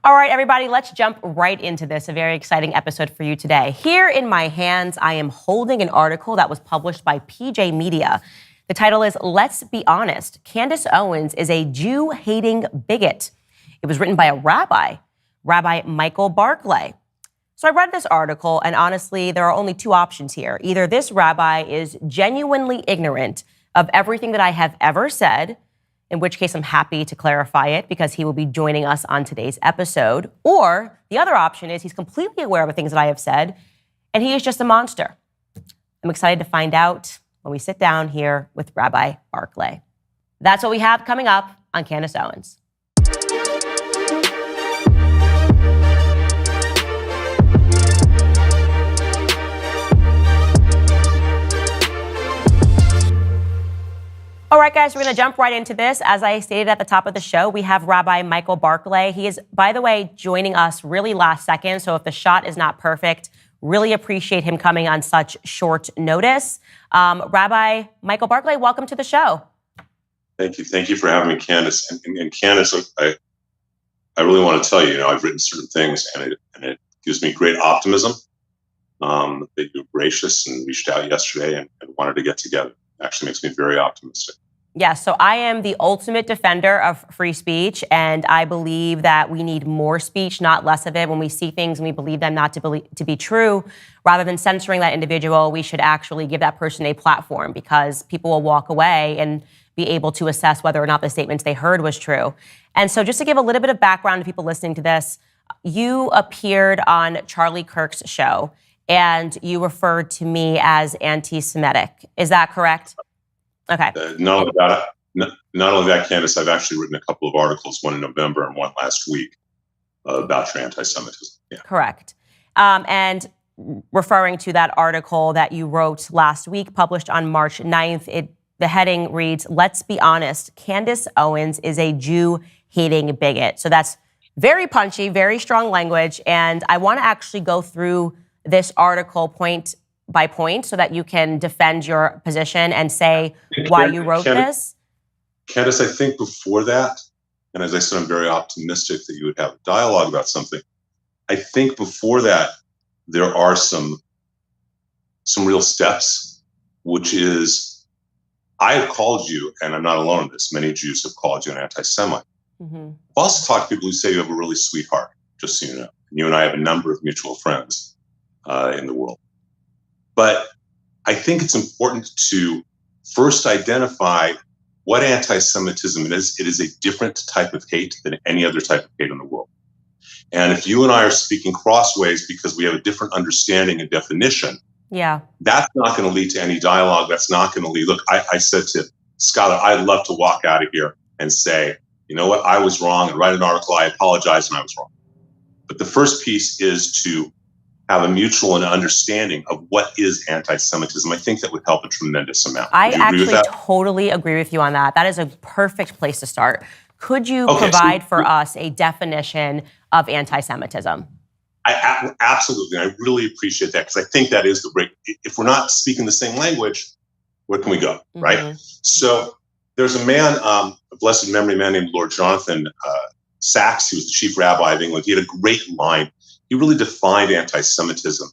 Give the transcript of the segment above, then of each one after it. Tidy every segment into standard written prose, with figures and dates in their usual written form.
All right, everybody, let's jump right into this. A very exciting episode for you today. Here in my hands, I am holding an article that was published by PJ Media. The title is, Let's Be Honest, Candace Owens is a Jew-hating bigot. It was written by a rabbi, Rabbi Michael Barclay. So I read this article, and honestly, there are only two options here. Either this rabbi is genuinely ignorant of everything that I have ever said, in which case I'm happy to clarify it because he will be joining us on today's episode. Or the other option is he's completely aware of the things that I have said, and he is just a monster. I'm excited to find out when we sit down here with Rabbi Barclay. That's what we have coming up on Candace Owens. All right, guys, we're going to jump right into this. As I stated at the top of the show, we have Rabbi Michael Barclay. He is, by the way, joining us really last second. So if the shot is not perfect, really appreciate him coming on such short notice. Rabbi Michael Barclay, welcome to the show. Thank you. Thank you for having me, Candace. And Candace, I really want to tell you, I've written certain things, and it gives me great optimism that you're gracious and reached out yesterday and wanted to get together. Actually makes me very optimistic. Yes, so I am the ultimate defender of free speech, and I believe that we need more speech, not less of it. When we see things and we believe them not to be true, rather than censoring that individual, we should actually give that person a platform because people will walk away and be able to assess whether or not the statements they heard was true. And so just to give a little bit of background to people listening to this, you appeared on Charlie Kirk's show, and you referred to me as anti-Semitic. Is that correct? Okay. Not only that, Candace, I've actually written a couple of articles, one in November and one last week, about your anti-Semitism. Yeah. Correct. And referring to that article that you wrote last week, published on March 9th, the heading reads, Let's Be Honest, Candace Owens is a Jew-hating bigot. So that's very punchy, very strong language. And I want to actually go through this article point by point so that you can defend your position and say why you wrote this? Candace, I think before that, and as I said, I'm very optimistic that you would have a dialogue about something. I think before that, there are some real steps, which is, I have called you, and I'm not alone in this, many Jews have called you an anti-Semite. Mm-hmm. I've also talked to people who say you have a really sweet heart, just so you know. You and I have a number of mutual friends in the world. But I think it's important to first identify what anti-Semitism is. It is a different type of hate than any other type of hate in the world. And if you and I are speaking crossways because we have a different understanding and definition, that's not going to lead to any dialogue. That's not going to lead. Look, I said to Skylar, I'd love to walk out of here and say, you know what, I was wrong, and write an article, I apologize, and I was wrong. But the first piece is to have a mutual understanding of what is anti-Semitism. I think that would help a tremendous amount. I actually totally agree with you on that. That is a perfect place to start. Could you provide for us a definition of anti-Semitism? Absolutely. I really appreciate that because I think that is the break. If we're not speaking the same language, where can we go, right? So there's a man, a blessed memory man named Lord Jonathan Sachs. He was the chief rabbi of England. He had a great line. He really defined anti-Semitism,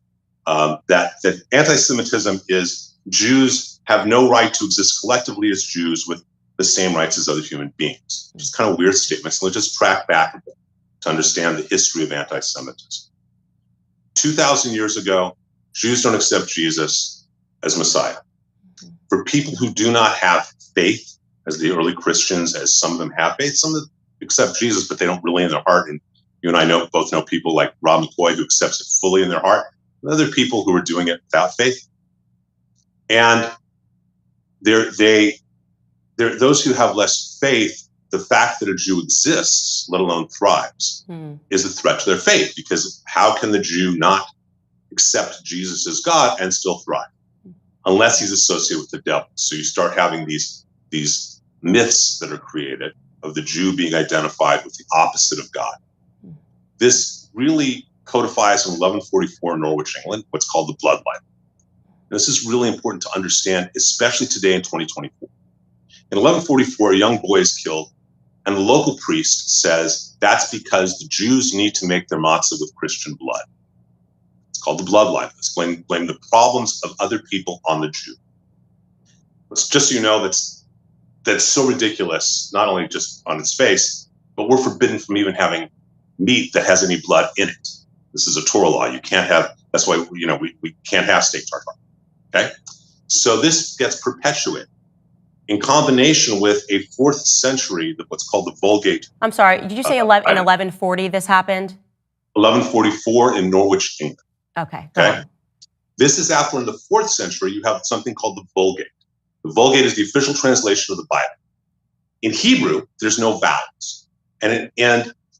that anti-Semitism is Jews have no right to exist collectively as Jews with the same rights as other human beings. It's kind of a weird statement. So let's just track back a bit to understand the history of anti-Semitism. 2,000 years ago, Jews don't accept Jesus as Messiah. For people who do not have faith, as the early Christians, as some of them have faith, some of them accept Jesus, but they don't really in their heart. And you and I both know people like Rob McCoy who accepts it fully in their heart, and other people who are doing it without faith. And they're those who have less faith. The fact that a Jew exists, let alone thrives, is a threat to their faith, because how can the Jew not accept Jesus as God and still thrive? Unless he's associated with the devil. So you start having these myths that are created of the Jew being identified with the opposite of God. This really codifies in 1144 in Norwich, England, what's called the Blood Libel. This is really important to understand, especially today in 2024. In 1144, a young boy is killed, And the local priest says that's because the Jews need to make their matzah with Christian blood. It's called the bloodline. It's blame the problems of other people on the Jew. It's just so you know, that's so ridiculous, not only just on its face, but we're forbidden from even having meat that has any blood in it. This is a Torah law. You can't have, that's why, we can't have steak tartare. Okay? So this gets perpetuated in combination with a 4th century, what's called the Vulgate. I'm sorry, did you say in 1140 this happened? 1144 in Norwich, England. Okay. This is after in the 4th century, you have something called the Vulgate. The Vulgate is the official translation of the Bible. In Hebrew, there's no vowels. And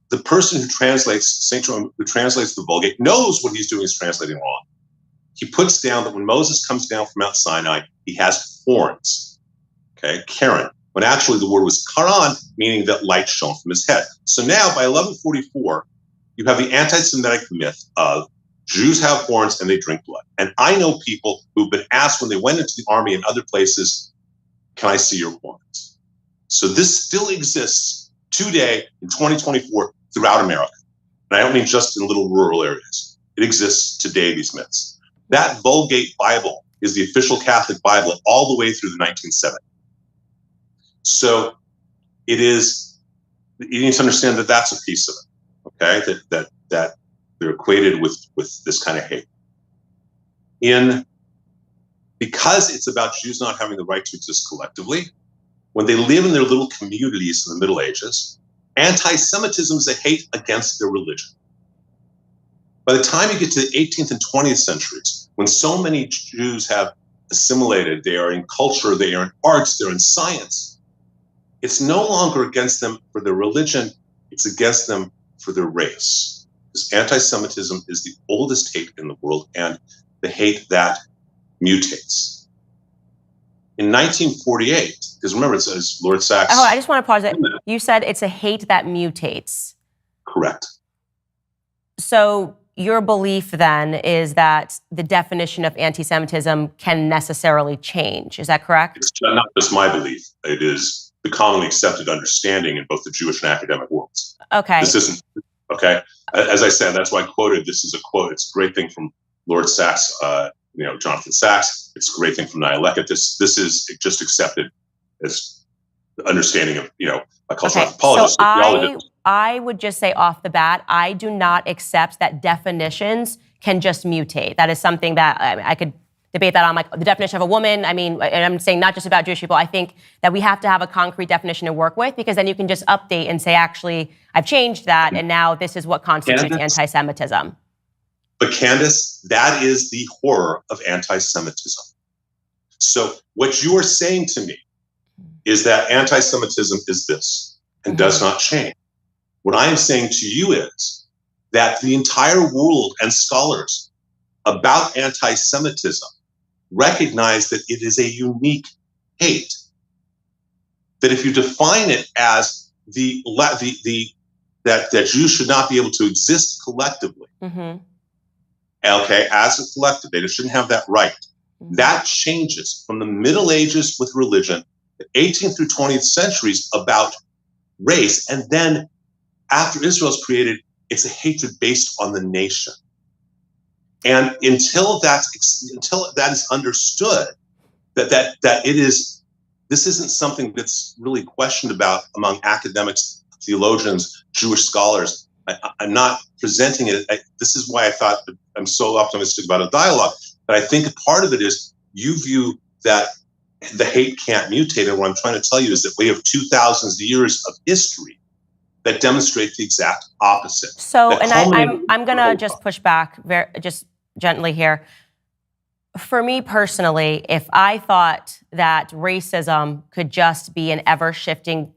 the person who translates, St. Jerome, who translates the Vulgate, knows what he's doing is translating wrong. He puts down that when Moses comes down from Mount Sinai, he has horns. Okay, Karen, when actually the word was Karan, meaning that light shone from his head. So now by 1144, you have the anti-Semitic myth of Jews have horns and they drink blood. And I know people who've been asked when they went into the army and other places, can I see your horns? So this still exists today in 2024 throughout America. And I don't mean just in little rural areas. It exists today, these myths. That Vulgate Bible is the official Catholic Bible all the way through the 1970s. So you need to understand that that's a piece of it, okay? That they're equated with this kind of hate. Because it's about Jews not having the right to exist collectively, when they live in their little communities in the Middle Ages, anti-Semitism is a hate against their religion. By the time you get to the 18th and 20th centuries, when so many Jews have assimilated, they are in culture, they are in arts, they're in science, it's no longer against them for their religion, it's against them for their race. Because anti-Semitism is the oldest hate in the world and the hate that mutates. In 1948, because remember it says Lord Sachs. Oh, I just want to pause it. You said it's a hate that mutates. Correct. So your belief then is that the definition of anti-Semitism can necessarily change. Is that correct? It's not just my belief. It is the commonly accepted understanding in both the Jewish and academic worlds. Okay. This isn't, okay? As I said, that's why I quoted, this is a quote. It's a great thing from Lord Sachs, Jonathan Sachs. It's a great thing from Nihilecka. This is just accepted as the understanding of, by cultural anthropologists. So I would just say off the bat, I do not accept that definitions can just mutate. That is something that I could debate that on, like the definition of a woman. I mean, and I'm saying not just about Jewish people. I think that we have to have a concrete definition to work with, because then you can just update and say, actually, I've changed that, and now this is what constitutes anti-Semitism. But Candace, that is the horror of anti-Semitism. So what you are saying to me is that anti-Semitism is this and does not change. What I am saying to you is that the entire world and scholars about anti-Semitism recognize that it is a unique hate. That if you define it as that Jews should not be able to exist collectively, okay, as a collective, they shouldn't have that right. That changes from the Middle Ages with religion, the 18th through 20th centuries about race, and then after Israel's created, it's a hatred based on the nation. And until that is understood, that it is, this isn't something that's really questioned about among academics, theologians, Jewish scholars. I'm not presenting it. This is why I thought that I'm so optimistic about a dialogue. But I think a part of it is you view that the hate can't mutate. And what I'm trying to tell you is that we have 2,000 years of history that demonstrate the exact opposite. So, and I'm going to just push back just gently here. For me personally, if I thought that racism could just be an ever-shifting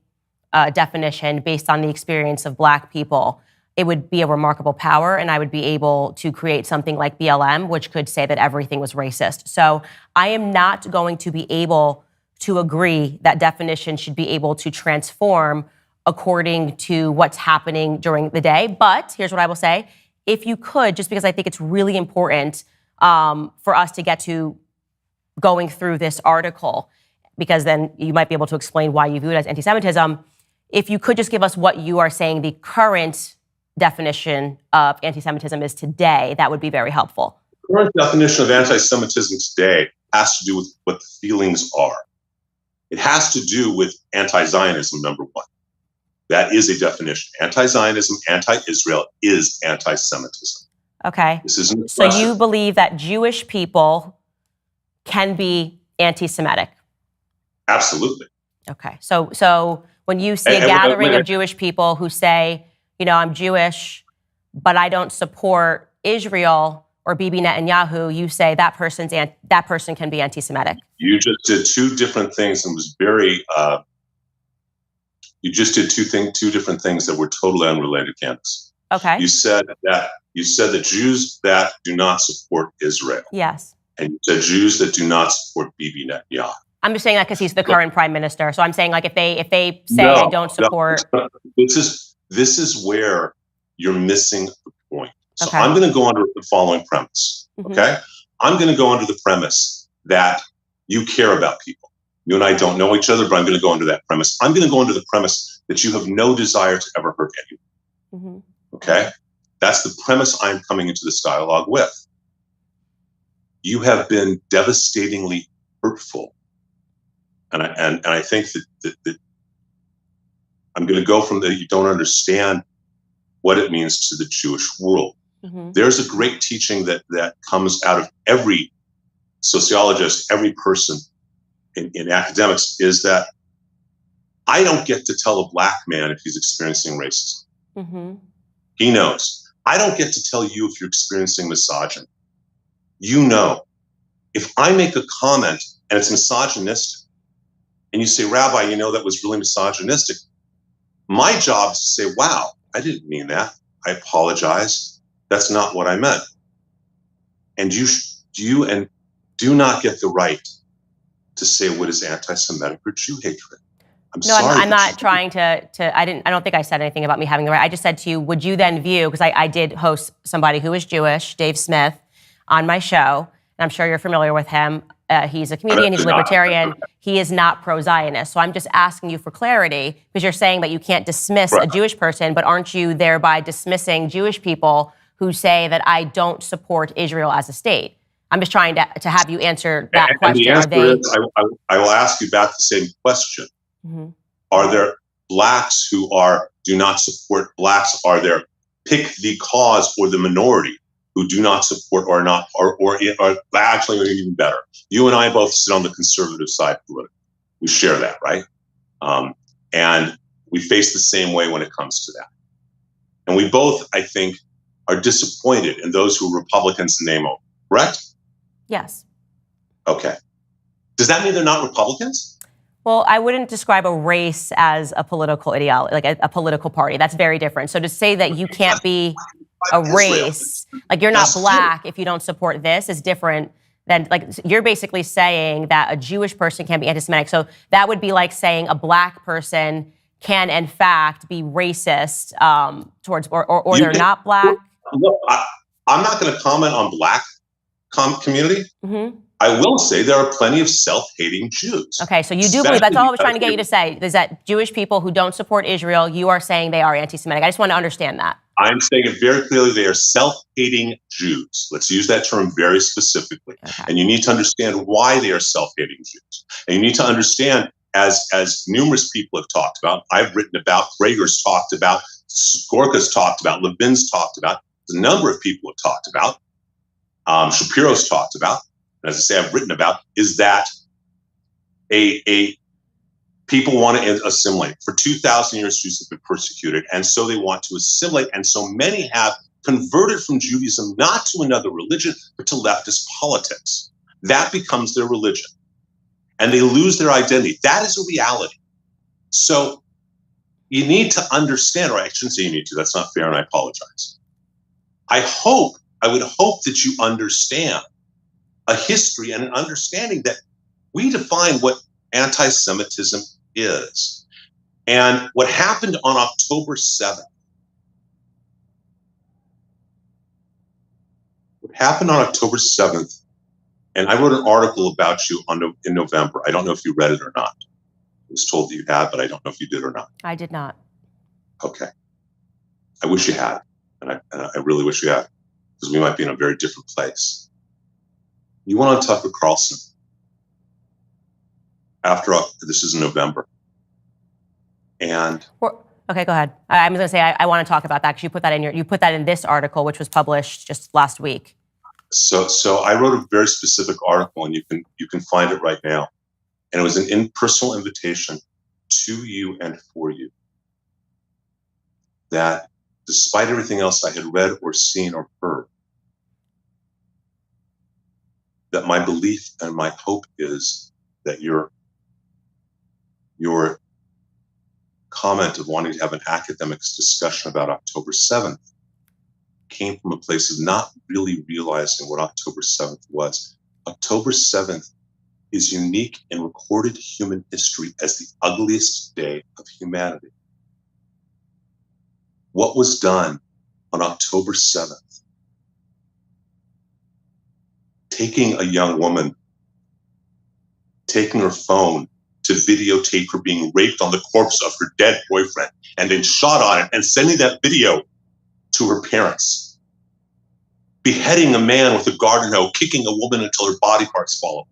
definition based on the experience of Black people, it would be a remarkable power, and I would be able to create something like BLM, which could say that everything was racist. So I am not going to be able to agree that definition should be able to transform according to what's happening during the day. But here's what I will say. If you could, just because I think it's really important for us to get to going through this article, because then you might be able to explain why you view it as anti-Semitism. if you could just give us what you are saying the current definition of anti-Semitism is today, that would be very helpful. The current definition of anti-Semitism today has to do with what the feelings are. It has to do with anti-Zionism, number one. That is a definition. Anti-Zionism, anti-Israel is anti-Semitism. Okay. This isn't so you believe that Jewish people can be anti-Semitic? Absolutely. Okay. So when you see a gathering of Jewish people who say, I'm Jewish, but I don't support Israel or Bibi Netanyahu, you say that person can be anti-Semitic. You just did two different things and was very. You just did two different things that were totally unrelated, Candace. Okay. You said that Jews that do not support Israel. Yes. And you said Jews that do not support Bibi Netanyahu. I'm just saying that because he's the current prime minister. So I'm saying like if they say I don't support. No, this is where you're missing the point. So okay. I'm going to go under the following premise. Mm-hmm. Okay. I'm going to go under the premise that you care about people. You and I don't know each other, but I'm going to go under that premise. I'm going to go under the premise that you have no desire to ever hurt anyone. Mm-hmm. Okay? That's the premise I'm coming into this dialogue with. You have been devastatingly hurtful. And I think that I'm going to go from that you don't understand what it means to the Jewish world. Mm-hmm. There's a great teaching that comes out of every sociologist, every person in academics, is that I don't get to tell a black man if he's experiencing racism. Mm-hmm. He knows. I don't get to tell you if you're experiencing misogyny. You know. If I make a comment and it's misogynistic, and you say, Rabbi, that was really misogynistic, my job is to say, wow, I didn't mean that. I apologize. That's not what I meant. And you do not get the right to say what is anti-Semitic or Jew hatred. I'm not trying to. I don't think I said anything about me having the right. I just said to you, would you then view, because I did host somebody who is Jewish, Dave Smith, on my show, and I'm sure you're familiar with him. He's a comedian, he's a libertarian. He is not pro-Zionist. So I'm just asking you for clarity, because you're saying that you can't dismiss a Jewish person, but aren't you thereby dismissing Jewish people who say that I don't support Israel as a state? I'm just trying to have you answer that question. And the answer is, I will ask you back the same question. Mm-hmm. Are there blacks who do not support blacks? Are there pick the cause or the minority who do not support or not, or actually are even better? You and I both sit on the conservative side politically. We share that, right? And we face the same way when it comes to that. And we both, I think, are disappointed in those who are Republicans in name only, correct? Yes. Okay. Does that mean they're not Republicans? Well, I wouldn't describe a race as a political ideology, like a political party. That's very different. So to say that you can't be a race, like you're not black if you don't support this, is different than, like, you're basically saying that a Jewish person can be anti-Semitic. So that would be like saying a black person can, in fact, be racist towards, or they're not black. Look, I'm not going to comment on black community. Mm-hmm. I will say there are plenty of self-hating Jews. Okay, so you do believe, that's all I was trying to get you to say, is that Jewish people who don't support Israel, you are saying they are anti-Semitic. I just want to understand that. I'm saying it very clearly, they are self-hating Jews. Let's use that term very specifically. Okay. And you need to understand why they are self-hating Jews. And you need to understand, as numerous people have talked about, I've written about, Prageru's talked about, Gorka's talked about, Levin's talked about, a number of people have talked about, Shapiro's talked about, and as I say, I've written about, is that a people want to assimilate. For 2,000 years, Jews have been persecuted, and so they want to assimilate. And so many have converted from Judaism not to another religion, but to leftist politics. That becomes their religion, and they lose their identity. That is a reality. So you need to understand, or I shouldn't say you need to, that's not fair, and I apologize. I would hope that you understand a history and an understanding that we define what anti-Semitism is. And what happened on October 7th, and I wrote an article about you in November. I don't know if you read it or not. was told that you had, but I don't know if you did or not. I did not. Okay. I wish you had, and I really wish you had, because we might be in a very different place. You went on Tucker Carlson after, this is in November, and okay, go ahead. I'm going to say I want to talk about that because you put that in this article, which was published just last week. So I wrote a very specific article, and you can find it right now, and it was an impersonal invitation to you and for you, that despite everything else I had read or seen or heard, that my belief and my hope is that your comment of wanting to have an academics discussion about October 7th came from a place of not really realizing what October 7th was. October 7th is unique in recorded human history as the ugliest day of humanity. What was done on October 7th? Taking a young woman, taking her phone to videotape her being raped on the corpse of her dead boyfriend, and then shot on it and sending that video to her parents. Beheading a man with a garden hoe, kicking a woman until her body parts fall off,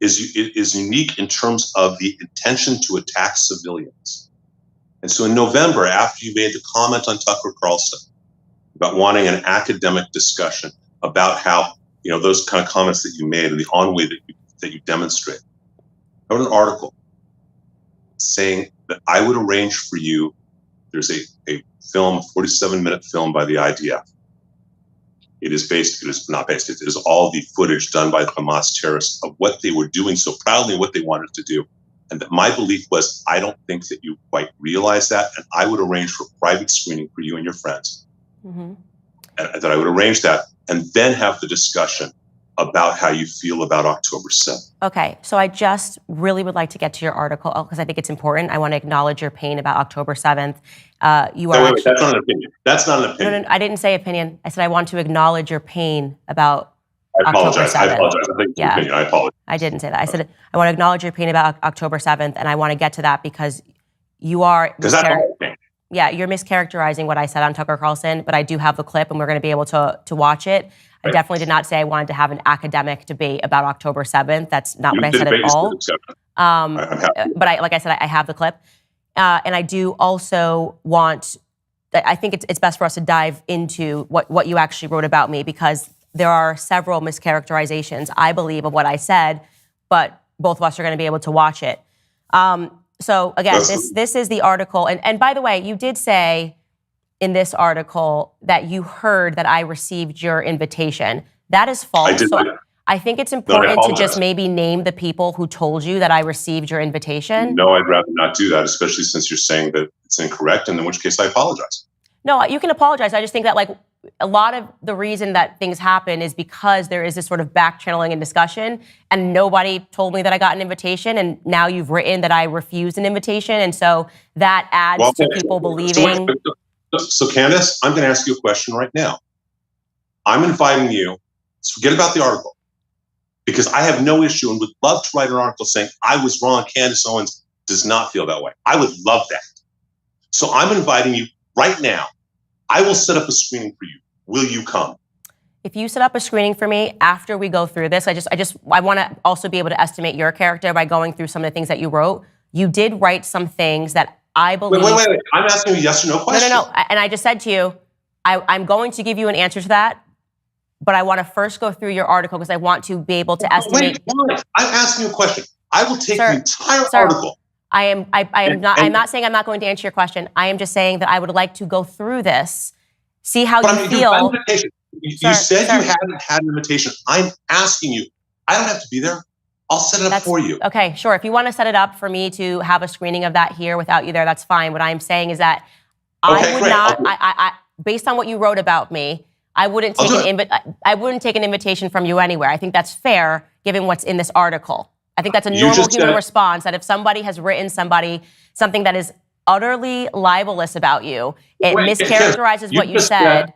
is unique in terms of the intention to attack civilians. And so in November, after you made the comment on Tucker Carlson about wanting an academic discussion about how, those kind of comments that you made and the ennui that you demonstrate, I wrote an article saying that I would arrange for you, there's a 47-minute film by the IDF. It is all the footage done by the Hamas terrorists of what they were doing so proudly, what they wanted to do. And that my belief was, I don't think that you quite realize that, and I would arrange for private screening for you and your friends. Mm-hmm. And that I would arrange that and then have the discussion about how you feel about October 7th. Okay, so I just really would like to get to your article because I think it's important. I want to acknowledge your pain about October 7th. Wait, that's not an opinion. That's not an opinion. No, I didn't say opinion. I said I want to acknowledge your pain about I apologize. October 7th. I apologize. I think it's Yeah. opinion. I apologize. I didn't say that. I said I want to acknowledge your pain about October 7th, and I want to get to that because you are... Because that's all pain. Yeah, you're mischaracterizing what I said on Tucker Carlson, but I do have the clip, and we're going to be able to watch it. I definitely did not say I wanted to have an academic debate about October 7th. That's not what I said at all. But like I said, I have the clip. And I do also want, I think it's best for us to dive into what you actually wrote about me, because there are several mischaracterizations, I believe, of what I said, but both of us are going to be able to watch it. So again, this is the article. And by the way, you did say in this article that you heard that I received your invitation. That is false. I think it's important to just maybe name the people who told you that I received your invitation. No, I'd rather not do that, especially since you're saying that it's incorrect, and in which case I apologize. No, you can apologize. I just think that a lot of the reason that things happen is because there is this sort of back channeling and discussion, and nobody told me that I got an invitation, and now you've written that I refused an invitation, and so that adds to people believing... So Candace, I'm going to ask you a question right now. I'm inviting you, forget about the article, because I have no issue and would love to write an article saying I was wrong, Candace Owens does not feel that way. I would love that. So I'm inviting you right now. I will set up a screening for you. Will you come? If you set up a screening for me after we go through this, I want to also be able to estimate your character by going through some of the things that you wrote. You did write some things that I believe... Wait. I'm asking you a yes or no question. No. And I just said to you, I'm going to give you an answer to that, but I want to first go through your article because I want to be able to estimate... Wait. I'm asking you a question. I will take the entire article. I'm not saying I'm not going to answer your question. I am just saying that I would like to go through this, see how you feel. You said you hadn't had an invitation. I'm asking you. I don't have to be there. I'll set it up for you. Okay, sure. If you want to set it up for me to have a screening of that here without you there, that's fine. What I'm saying is that I would not, based on what you wrote about me, I wouldn't take an invitation from you anywhere. I think that's fair given what's in this article. I think that's a normal human response, that if somebody has written something that is utterly libelous about you, it mischaracterizes what you said.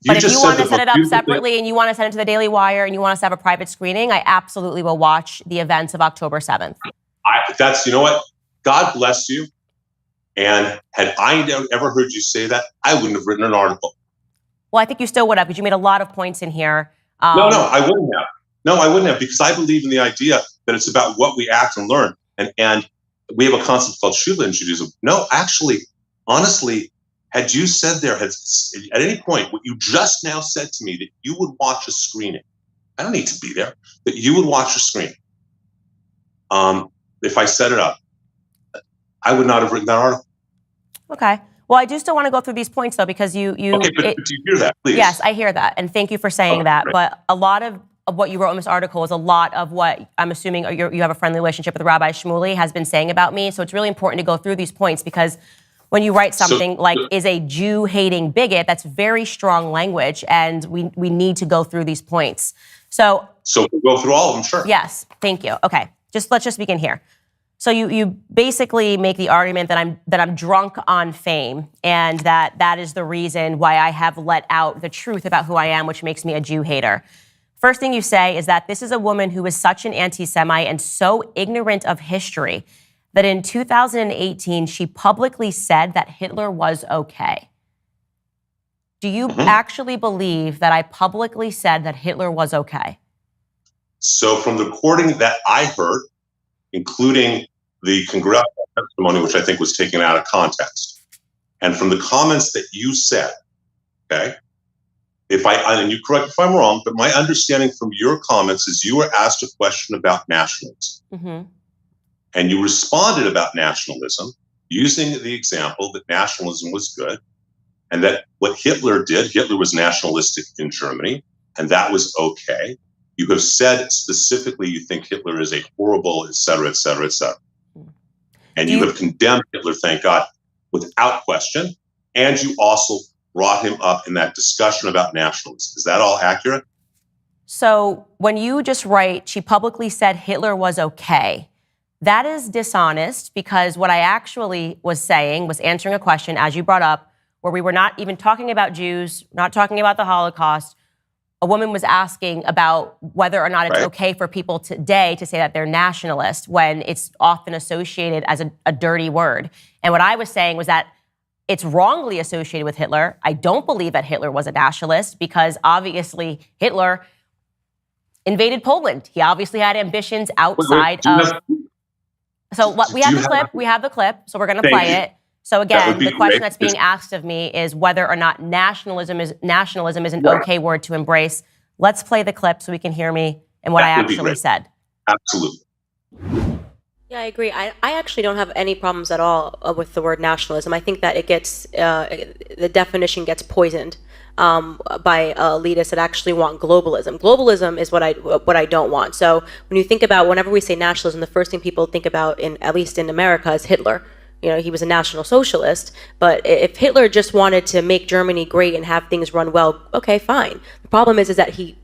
But if you want to set it up separately and you want to send it to the Daily Wire and you want us to have a private screening, I absolutely will watch the events of October 7th. That's, you know what? God bless you. And had I ever heard you say that, I wouldn't have written an article. Well, I think you still would have, because you made a lot of points in here. No, I wouldn't have. No, I wouldn't have, because I believe in the idea that it's about what we act and learn. And we have a concept called Shula in Judaism. No, actually, honestly, had you said there, at any point, what you just now said to me, that you would watch a screening, I don't need to be there, that you would watch a screening. If I set it up, I would not have written that article. Okay. Well, I do still want to go through these points, though, because you. Okay, but do you hear that, please? Yes, I hear that, and thank you for saying that. Great. But a lot of what you wrote in this article is a lot of what I'm assuming you have a friendly relationship with Rabbi Shmuley has been saying about me. So it's really important to go through these points, because when you write something like "is a Jew-hating bigot," that's very strong language, and we need to go through these points. So we'll go through all of them, sure. Yes, thank you. Okay, let's just begin here. So you basically make the argument that I'm drunk on fame, and that is the reason why I have let out the truth about who I am, which makes me a Jew hater. First thing you say is that this is a woman who is such an anti-Semite and so ignorant of history that in 2018 she publicly said that Hitler was okay. Do you actually believe that I publicly said that Hitler was okay? So from the recording that I heard, including the congressional testimony, which I think was taken out of context, and from the comments that you said, okay, and you correct if I'm wrong, but my understanding from your comments is you were asked a question about nationalism, and you responded about nationalism using the example that nationalism was good, and that what Hitler was nationalistic in Germany, and that was okay. You have said specifically you think Hitler is a horrible, et cetera, et cetera, et cetera. And you have condemned Hitler, thank God, without question. And you also brought him up in that discussion about nationalism. Is that all accurate? So when you just write, she publicly said Hitler was okay, that is dishonest, because what I actually was saying was answering a question, as you brought up, where we were not even talking about Jews, not talking about the Holocaust. A woman was asking about whether or not it's okay for people today to say that they're nationalist when it's often associated as a dirty word. And what I was saying was that it's wrongly associated with Hitler. I don't believe that Hitler was a nationalist, because obviously Hitler invaded Poland. He obviously had ambitions outside of... So we have the clip, so we're going to play it. So again, the question that's being asked of me is whether or not nationalism is an okay word to embrace. Let's play the clip so we can hear me and what I actually said. Absolutely. Yeah, I agree. I actually don't have any problems at all with the word nationalism. I think that it gets, the definition gets poisoned by elitists that actually want globalism. Globalism is what I don't want. So when you think about, whenever we say nationalism, the first thing people think about, at least in America, is Hitler. You know, he was a National Socialist, but if Hitler just wanted to make Germany great and have things run well, okay, fine. The problem is that he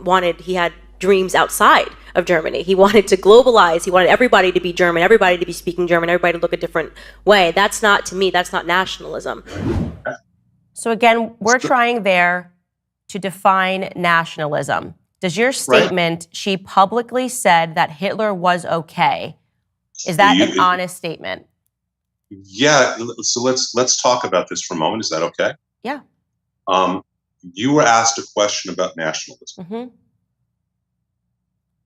had dreams outside of Germany. He wanted to globalize. He wanted everybody to be German, everybody to be speaking German, everybody to look a different way. That's not, to me, that's not nationalism. So again, we're trying there to define nationalism. Does your statement, she publicly said that Hitler was okay, is that an honest statement? Yeah, so let's talk about this for a moment. Is that okay? Yeah. You were asked a question about nationalism.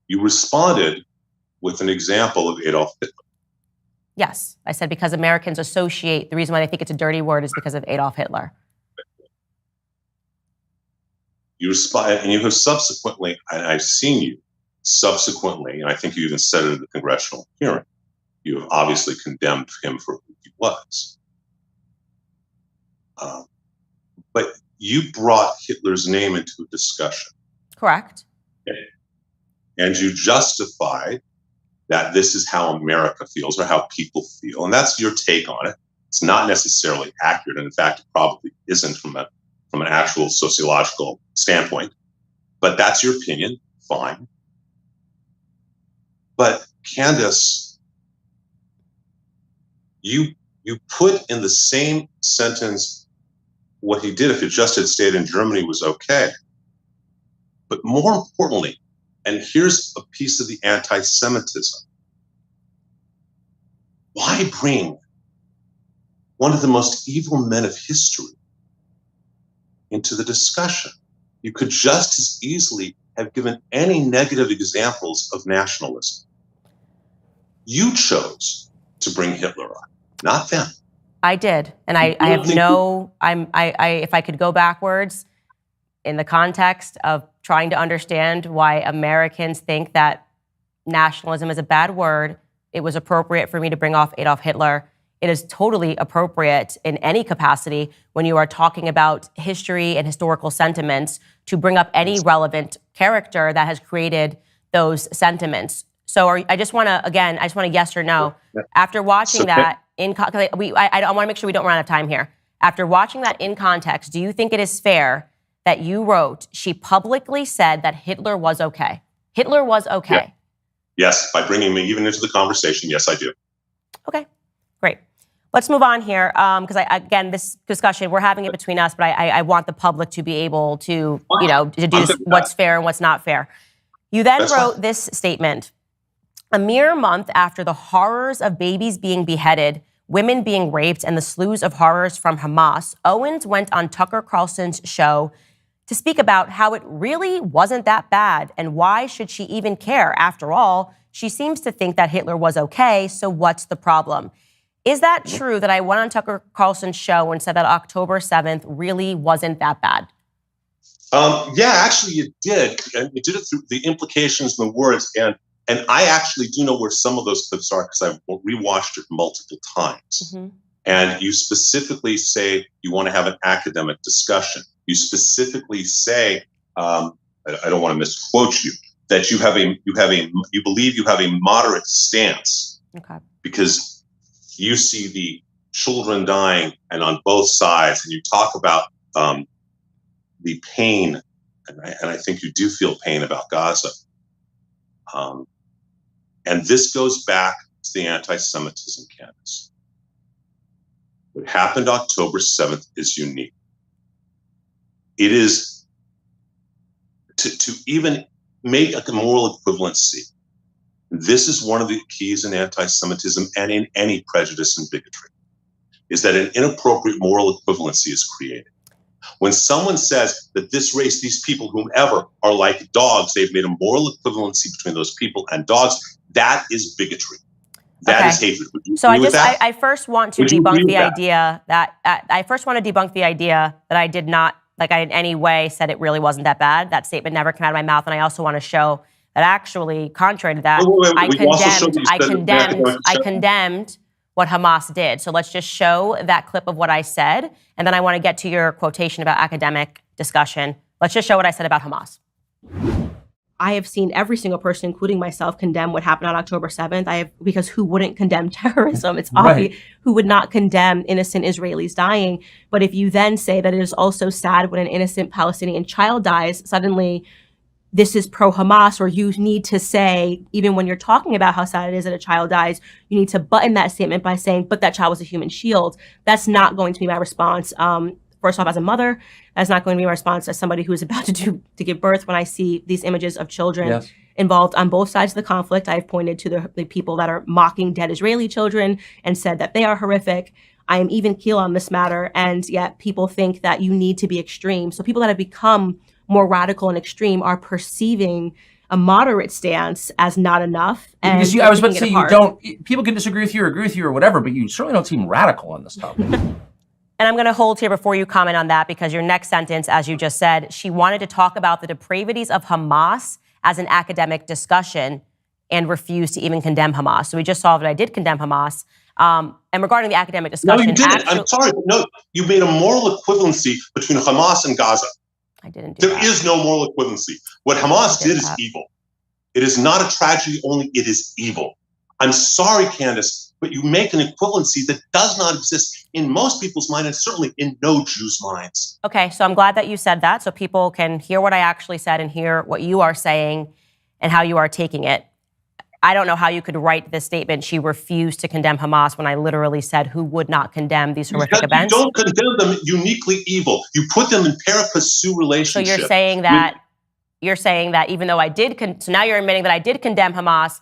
You responded with an example of Adolf Hitler. Yes, I said because Americans associate, the reason why they think it's a dirty word is because of Adolf Hitler. You responded, and you have subsequently, and I've seen you subsequently, and I think you even said it at the congressional hearing, you have obviously condemned him for who he was. But you brought Hitler's name into a discussion. Correct. Okay. And you justified that this is how America feels or how people feel. And that's your take on it. It's not necessarily accurate. And in fact, it probably isn't from an actual sociological standpoint. But that's your opinion. Fine. But Candace, you put in the same sentence what he did if it just had stayed in Germany was okay. But more importantly, and here's a piece of the anti-Semitism. why bring one of the most evil men of history into the discussion? You could just as easily have given any negative examples of nationalism. You chose to bring Hitler up, not them. I did, and I have no. If I could go backwards in the context of trying to understand why Americans think that nationalism is a bad word, it was appropriate for me to bring off Adolf Hitler. It is totally appropriate in any capacity when you are talking about history and historical sentiments to bring up any relevant character that has created those sentiments. So I just want to yes or no. After watching that, I want to make sure we don't run out of time here. After watching that in context, do you think it is fair that you wrote, she publicly said that Hitler was okay? Hitler was okay. Yeah. Yes, by bringing me even into the conversation, yes, I do. Okay, great. Let's move on here, because again, this discussion, we're having it between us, but I want the public to be able to, deduce what's fair and what's not fair. You then wrote this statement. A mere month after the horrors of babies being beheaded, women being raped, and the slews of horrors from Hamas, Owens went on Tucker Carlson's show to speak about how it really wasn't that bad and why should she even care? After all, she seems to think that Hitler was okay, so what's the problem? Is that true that I went on Tucker Carlson's show and said that October 7th really wasn't that bad? Yeah, actually you did. And you did it through the implications and the words. And I actually do know where some of those clips are because I've rewatched it multiple times. Mm-hmm. And you specifically say you want to have an academic discussion. You specifically say, I don't want to misquote you, that you believe you have a moderate stance. Okay. Because you see the children dying and on both sides, and you talk about the pain, and I think you do feel pain about Gaza. And this goes back to the anti-Semitism, Candace. What happened October 7th is unique. It is to even make a moral equivalency. This is one of the keys in anti-Semitism and in any prejudice and bigotry, is that an inappropriate moral equivalency is created. When someone says that this race, these people, whomever, are like dogs, they've made a moral equivalency between those people and dogs, that is bigotry. That is hatred. So I first want to debunk the idea that I did not, like I in any way said it really wasn't that bad. That statement never came out of my mouth. And I also want to show that actually, contrary to that, I condemned what Hamas did. So let's just show that clip of what I said. And then I want to get to your quotation about academic discussion. Let's just show what I said about Hamas. I have seen every single person, including myself, condemn what happened on October 7th. Because who wouldn't condemn terrorism? It's obvious. Right. Who would not condemn innocent Israelis dying? But if you then say that it is also sad when an innocent Palestinian child dies, suddenly this is pro-Hamas, or you need to say, even when you're talking about how sad it is that a child dies, you need to button that statement by saying, but that child was a human shield. That's not going to be my response. First off, as a mother, that's not going to be my response as somebody who is about to give birth when I see these images of children involved on both sides of the conflict. I've pointed to the people that are mocking dead Israeli children and said that they are horrific. I am even keel on this matter, and yet people think that you need to be extreme. So people that have become more radical and extreme are perceiving a moderate stance as not enough. And because I was about to say, people can disagree with you or agree with you or whatever, but you certainly don't seem radical on this topic. And I'm going to hold here before you comment on that, because your next sentence, as you just said, she wanted to talk about the depravities of Hamas as an academic discussion and refused to even condemn Hamas. So we just saw that I did condemn Hamas. And regarding the academic discussion— No, you didn't. I'm sorry, but no, you made a moral equivalency between Hamas and Gaza. I didn't do that. There is no moral equivalency. What Hamas did is evil. It is not a tragedy only, it is evil. I'm sorry, Candace, but you make an equivalency that does not exist in most people's minds, and certainly in no Jews' minds. Okay, so I'm glad that you said that, so people can hear what I actually said and hear what you are saying and how you are taking it. I don't know how you could write this statement, she refused to condemn Hamas, when I literally said who would not condemn these horrific events. You don't condemn them uniquely evil. You put them in pari-passu relationship. So you're saying that even though I did, so now you're admitting that I did condemn Hamas,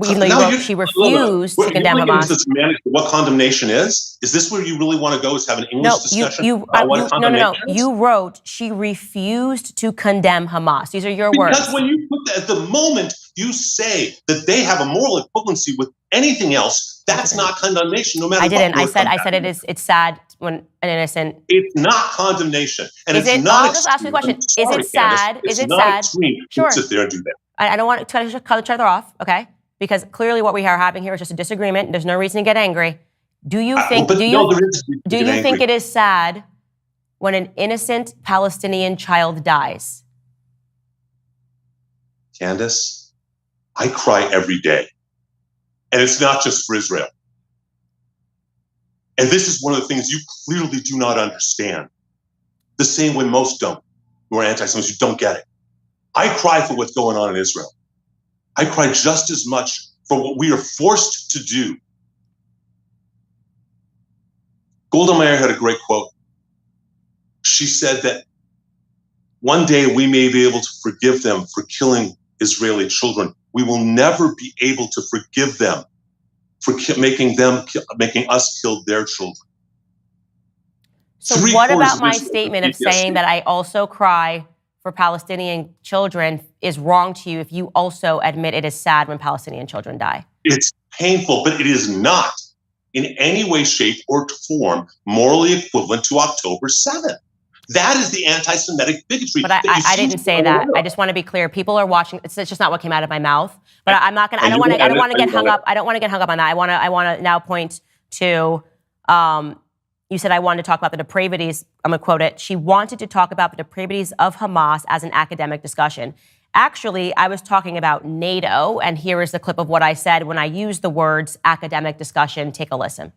even though she refused to condemn Hamas. What condemnation is? Is this where you really want to go? Is have an English discussion? No. You wrote she refused to condemn Hamas. These are your words. Because when you put that, at the moment you say that they have a moral equivalency with anything else, that's not condemnation, no matter what. I said it's sad when an innocent. It's not condemnation, and I'll just ask you a question. Is it sad? Is it sad? Sure. Sit there and do that. I don't want to cut each other off, okay? Because clearly what we are having here is just a disagreement. There's no reason to get angry. Do you think it is sad when an innocent Palestinian child dies? Candace, I cry every day. And it's not just for Israel. And this is one of the things you clearly do not understand. The same way most don't, who are anti-Semites, you don't get it. I cry for what's going on in Israel. I cry just as much for what we are forced to do. Golda Meir had a great quote. She said that one day we may be able to forgive them for killing Israeli children. We will never be able to forgive them for making us kill their children. So what about my statement of saying that I also cry for Palestinian children is wrong to you if you also admit it is sad when Palestinian children die? It's painful, but it is not in any way, shape, or form morally equivalent to October 7th. That is the anti-Semitic bigotry. But I didn't say that. I just want to be clear. People are watching. It's just not what came out of my mouth. But I'm not going to. I don't want to get hung up. I don't want to get hung up on that. I want to now point to. You said I wanted to talk about the depravities. I'm going to quote it. She wanted to talk about the depravities of Hamas as an academic discussion. Actually, I was talking about NATO, and here is the clip of what I said when I used the words academic discussion. Take a listen.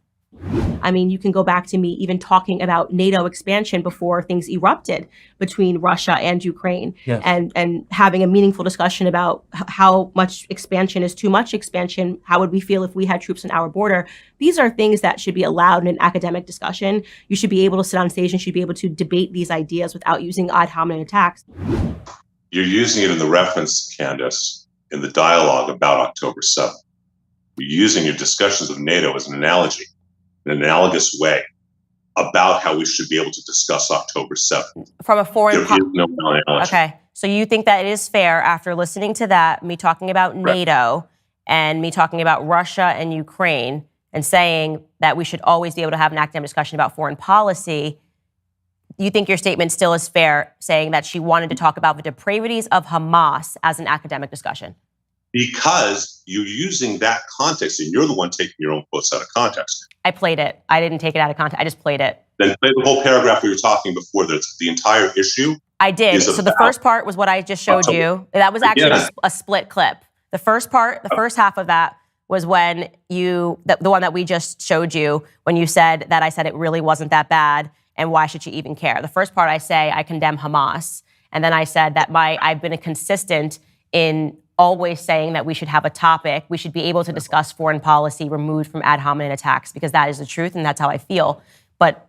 I mean, you can go back to me even talking about NATO expansion before things erupted between Russia and Ukraine, yes. and having a meaningful discussion about how much expansion is too much expansion. How would we feel if we had troops on our border? These are things that should be allowed in an academic discussion. You should be able to sit on stage and should be able to debate these ideas without using ad hominem attacks. You're using it in the reference, Candace, in the dialogue about October 7th. You're using your discussions of NATO as an analogy, in an analogous way, about how we should be able to discuss October 7th. From a foreign no analogy. Okay. So you think that it is fair, after listening to that, me talking about NATO and me talking about Russia and Ukraine and saying that we should always be able to have an academic discussion about foreign policy, you think your statement still is fair, saying that she wanted to talk about the depravities of Hamas as an academic discussion? Because you're using that context, and you're the one taking your own quotes out of context. I played it. I didn't take it out of context. I just played it. Then play the whole paragraph we were talking before. That's the entire issue. I did. So the first part was what I just showed you. That was actually a split clip. The first part, the first half of that was when the one that we just showed you, when you said that I said it really wasn't that bad and why should she even care? The first part I say I condemn Hamas. And then I said that I've been consistent in always saying that we should have a topic. We should be able to discuss foreign policy removed from ad hominem attacks, because that is the truth and that's how I feel. But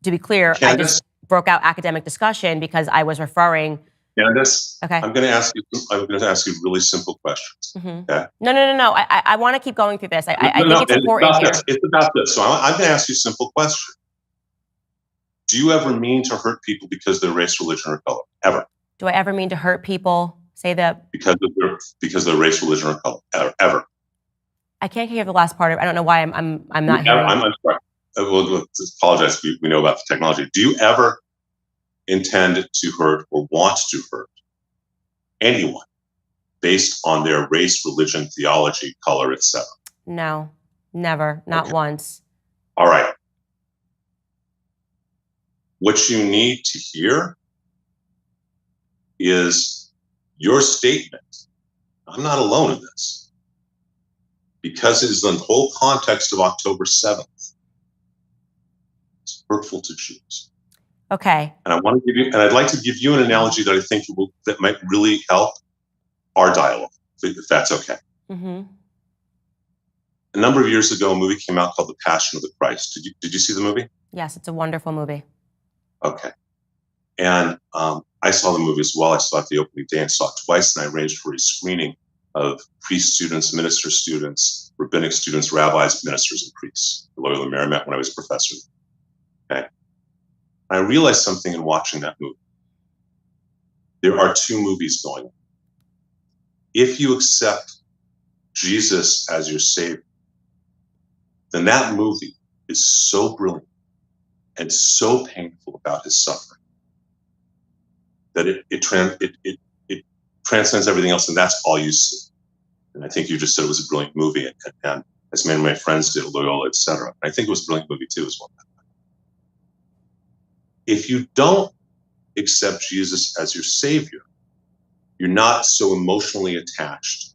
to be clear, Candace, I just broke out academic discussion because I was referring. Candace, okay. I'm going to ask you really simple questions. Mm-hmm. Okay? No. I want to keep going through this. I think it's important here. It's about this. So I'm going to ask you a simple question. Do you ever mean to hurt people because of their race, religion, or color? Ever? Do I ever mean to hurt people? Say that because of their race, religion, or color? Ever? I can't hear the last part of it. I don't know why I'm not hearing. I'm sorry. We'll apologize. We know about the technology. Do you ever intend to hurt or want to hurt anyone based on their race, religion, theology, color, etc.? No, never. Not once. All right. What you need to hear is your statement. I'm not alone in this, because it is the whole context of October 7th. It's hurtful to Jews. Okay. And I'd like to give you an analogy that I think that might really help our dialogue, if that's okay. Mm-hmm. A number of years ago, a movie came out called The Passion of the Christ. Did you see the movie? Yes, it's a wonderful movie. Okay. And I saw the movie as well. I saw it the opening day and saw it twice, and I arranged for a screening of priest students, minister students, rabbinic students, rabbis, ministers, and priests. Loyola Marymount when I was a professor. Okay. I realized something in watching that movie. There are two movies going on. If you accept Jesus as your savior, then that movie is so brilliant and so painful about his suffering that it transcends everything else, and that's all you see. And I think you just said it was a brilliant movie, and as many of my friends did, Loyola, etc. I think it was a brilliant movie too as well. If you don't accept Jesus as your savior, you're not so emotionally attached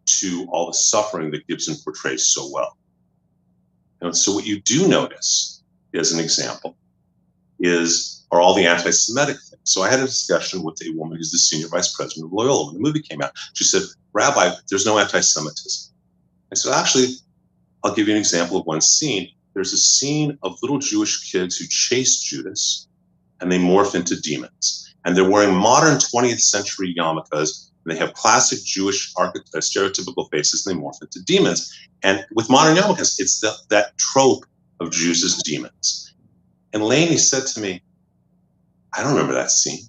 to all the suffering that Gibson portrays so well. And so what you do notice, as an example, are all the anti-Semitic things. So I had a discussion with a woman who's the senior vice president of Loyola when the movie came out. She said, Rabbi, there's no anti-Semitism. I said, actually, I'll give you an example of one scene. There's a scene of little Jewish kids who chase Judas, and they morph into demons. And they're wearing modern 20th century yarmulkes. And they have classic Jewish stereotypical faces, and they morph into demons. And with modern yarmulkes, it's that trope of Jews as demons. And Lainey said to me, I don't remember that scene.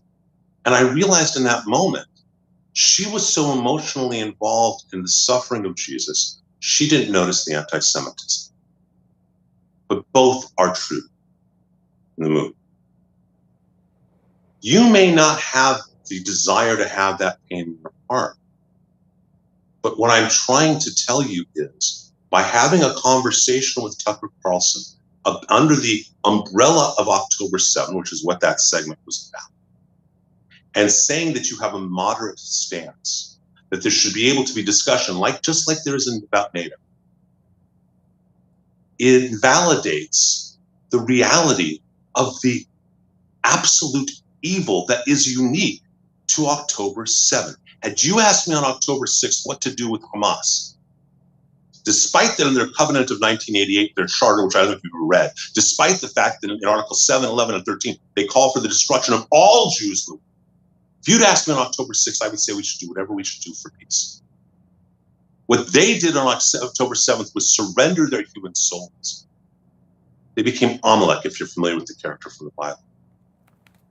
And I realized in that moment, she was so emotionally involved in the suffering of Jesus, she didn't notice the anti-Semitism. But both are true in the movie. You may not have the desire to have that pain in your heart. But what I'm trying to tell you is, by having a conversation with Tucker Carlson under the umbrella of October 7, which is what that segment was about, and saying that you have a moderate stance, that there should be able to be discussion, just like there is about NATO, it validates the reality of the absolute evil that is unique to October 7. Had you asked me on October 6th what to do with Hamas, despite that in their covenant of 1988, their charter, which I don't know if you've read, despite the fact that in Article 7, 11, and 13, they call for the destruction of all Jews in the world. If you'd asked me on October 6th, I would say we should do whatever we should do for peace. What they did on October 7th was surrender their human souls. They became Amalek, if you're familiar with the character from the Bible.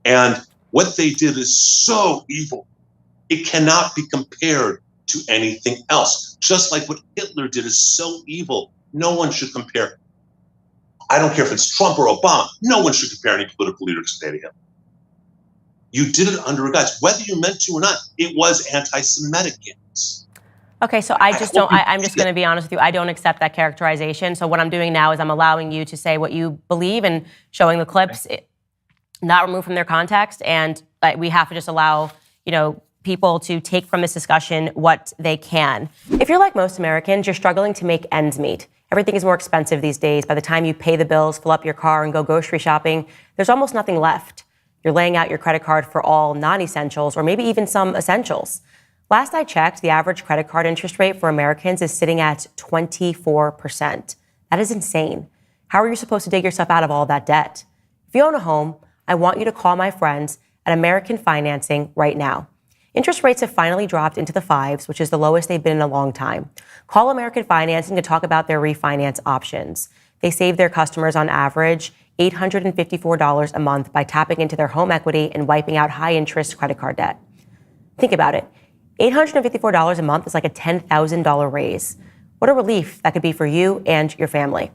And what they did is so evil, it cannot be compared to anything else. Just like what Hitler did is so evil, no one should compare. I don't care if it's Trump or Obama, no one should compare any political leader today to him. You did it under a guise. Whether you meant to or not, it was anti-Semitic games. Okay, so I'm just going to be honest with you. I don't accept that characterization. So what I'm doing now is I'm allowing you to say what you believe and showing the clips, not removed from their context. And we have to just allow, people to take from this discussion what they can. If you're like most Americans, you're struggling to make ends meet. Everything is more expensive these days. By the time you pay the bills, fill up your car, and go grocery shopping, there's almost nothing left. You're laying out your credit card for all non-essentials or maybe even some essentials. Last I checked, the average credit card interest rate for Americans is sitting at 24%. That is insane. How are you supposed to dig yourself out of all that debt? If you own a home, I want you to call my friends at American Financing right now. Interest rates have finally dropped into the 5s, which is the lowest they've been in a long time. Call American Financing to talk about their refinance options. They save their customers on average $854 a month by tapping into their home equity and wiping out high-interest credit card debt. Think about it. $854 a month is like a $10,000 raise. What a relief that could be for you and your family.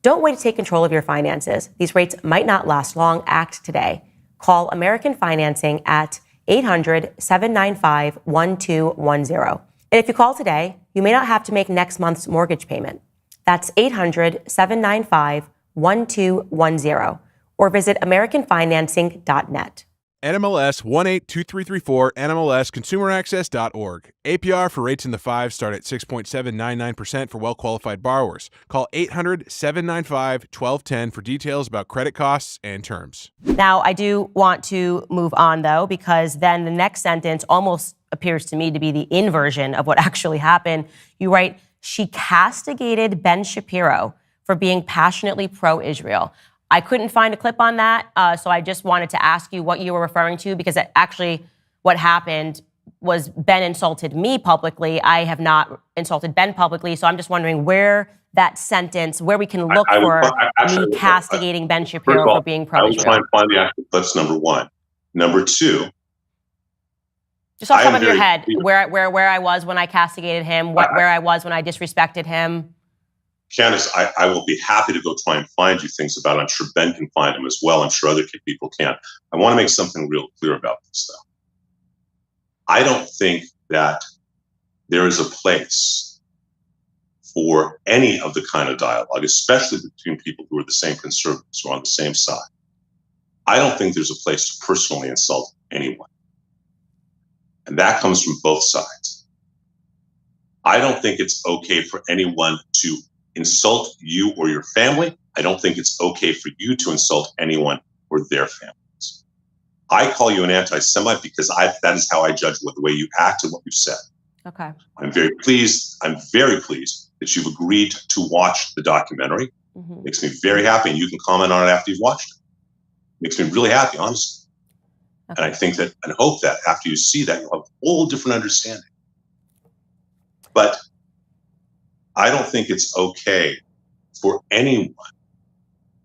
Don't wait to take control of your finances. These rates might not last long. Act today. Call American Financing at 800-795-1210. And if you call today, you may not have to make next month's mortgage payment. That's 800-795-1210. Or visit AmericanFinancing.net. NMLS 182334, NMLSConsumerAccess.org. APR for rates in the 5s start at 6.799% for well-qualified borrowers. Call 800-795-1210 for details about credit costs and terms. Now, I do want to move on, though, because then the next sentence almost appears to me to be the inversion of what actually happened. You write, she castigated Ben Shapiro for being passionately pro-Israel. I couldn't find a clip on that, so I just wanted to ask you what you were referring to, because actually what happened Ben insulted me publicly. I have not insulted Ben publicly. So I'm just wondering where that sentence, where we can look for me castigating Ben Shapiro for being pro-Israel. I will try and find the actual clips, number one. Number two, just off the top of your head, where I was when I castigated him, where I was when I disrespected him. Candace, I will be happy to go try and find you things about it. I'm sure Ben can find them as well. I'm sure other people can. I want to make something real clear about this, though. I don't think that there is a place for any of the kind of dialogue, especially between people who are the same conservatives, who are on the same side. I don't think there's a place to personally insult anyone. And that comes from both sides. I don't think it's okay for anyone to insult you or your family. I don't think it's okay for you to insult anyone or their families. I call you an anti-Semite because that is how I judge the way you act and what you've said. Okay. I'm very pleased that you've agreed to watch the documentary. Mm-hmm. Makes me very happy, and you can comment on it after you've watched it. Makes me really happy, honestly. Okay. And I think that and hope that after you see that, you'll have a whole different understanding. But I don't think it's okay for anyone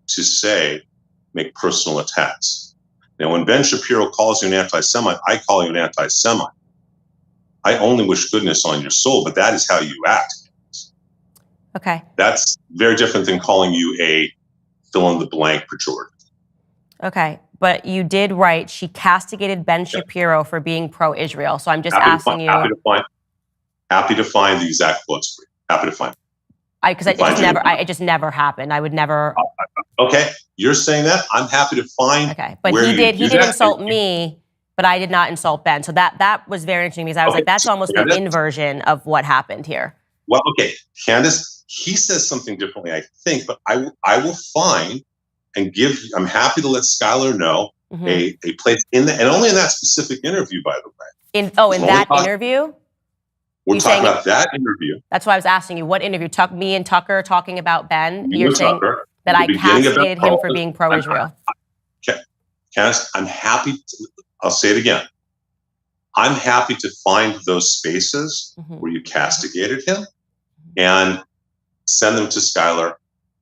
to make personal attacks. Now, when Ben Shapiro calls you an anti-Semite, I call you an anti-Semite. I only wish goodness on your soul, but that is how you act. Okay. That's very different than calling you a fill-in-the-blank pejorative. Okay, but you did write, she castigated Ben Shapiro for being pro-Israel. So I'm just asking you. Happy to find the exact quotes for you. Happy to find them. Because it just never happened. I would never. Okay, you're saying that. I'm happy to find. Okay, but he did insult me, but I did not insult Ben. So that was very interesting because I was like, that's almost an inversion of what happened here. Well, okay, Candace, he says something differently, I think, but I will find and give. I'm happy to let Skylar know a place and only in that specific interview, by the way. In that interview. We're talking about that interview. That's why I was asking you, what interview? Me and Tucker talking about Ben? You're saying that I castigated him for being pro-Israel. Okay. Candace, I'll say it again. I'm happy to find those spaces where you castigated him and send them to Skylar,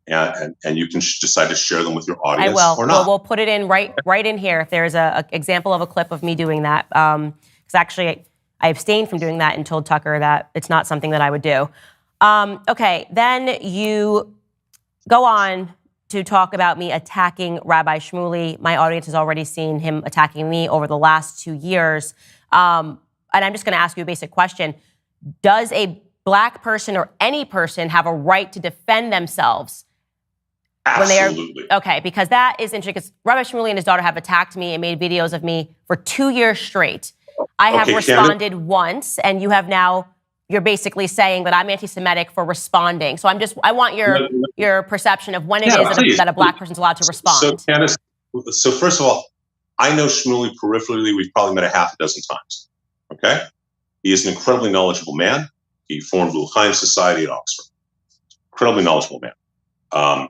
and you can decide to share them with your audience. I will. Or not. We'll put it in right in here if there's a example of a clip of me doing that. Because actually, I abstained from doing that and told Tucker that it's not something that I would do. Okay, then you go on to talk about me attacking Rabbi Shmuley. My audience has already seen him attacking me over the last 2 years. And I'm just going to ask you a basic question. Does a Black person or any person have a right to defend themselves? Absolutely. Okay, because that is interesting, because Rabbi Shmuley and his daughter have attacked me and made videos of me for 2 years straight. I have responded once, and you're basically saying that I'm anti-Semitic for responding. So I want your perception of when it is that a Black person's allowed to respond. So, Candace, first of all, I know Shmuley peripherally. We've probably met a half a dozen times. Okay? He is an incredibly knowledgeable man. He formed L'Chaim Society at Oxford. Incredibly knowledgeable man.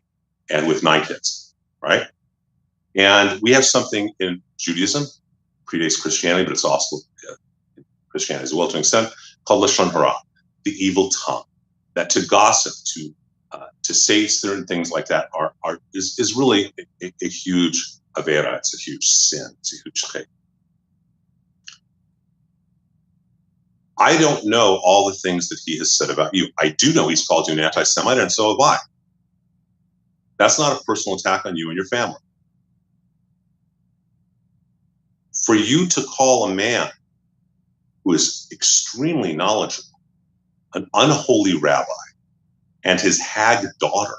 And with 9 kids, right? And we have something in Judaism, predates Christianity, but it's also Christianity as well to an extent, called Lashon Hara, the evil tongue. That to gossip, to say certain things like that is really a huge avera. It's a huge sin. It's a huge chait. I don't know all the things that he has said about you. I do know he's called you an anti-Semite, and so have I. That's not a personal attack on you and your family. For you to call a man who is extremely knowledgeable, an unholy rabbi, and his hag daughter,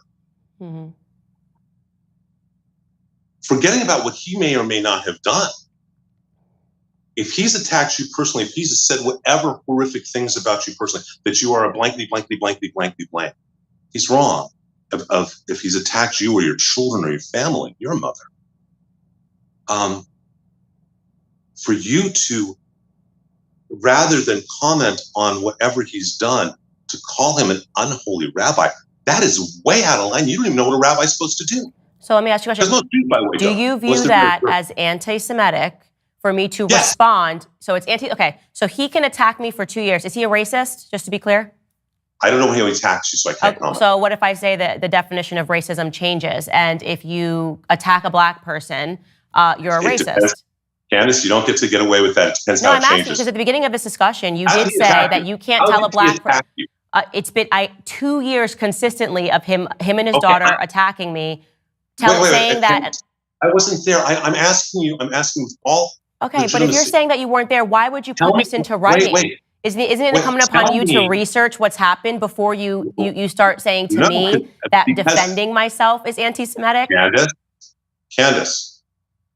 forgetting about what he may or may not have done, if he's attacked you personally, if he's said whatever horrific things about you personally, that you are a blankety, blankety, blankety, blankety, blank, he's wrong. If he's attacked you or your children or your family, your mother, for you to, rather than comment on whatever he's done, to call him an unholy rabbi, that is way out of line. You don't even know what a rabbi is supposed to do. So let me ask you a question. There's no truth, by the way. Do you view that as anti-Semitic for me to Yes. respond. So it's okay. So he can attack me for 2 years. Is he a racist, just to be clear? I don't know how he attacks you, so I can't comment. So what if I say that the definition of racism changes, and if you attack a black person, you're a racist? Depends. Candace, you don't get away with that. It depends No, how I'm it asking changes. because at the beginning of this discussion, you How did did he say attack that you? you can't How tell a did he black person. attack you? It's been 2 years consistently of him and his Okay, daughter attacking me, wait, saying that. I wasn't there. I'm asking you. I'm asking with all Okay, but if you're legitimacy. saying that you weren't there, why would you Tell put me- this into writing? Wait. Isn't it Wait, incumbent upon tell you to me- research what's happened before you start saying to No, me that because- defending myself is anti-Semitic? Candace,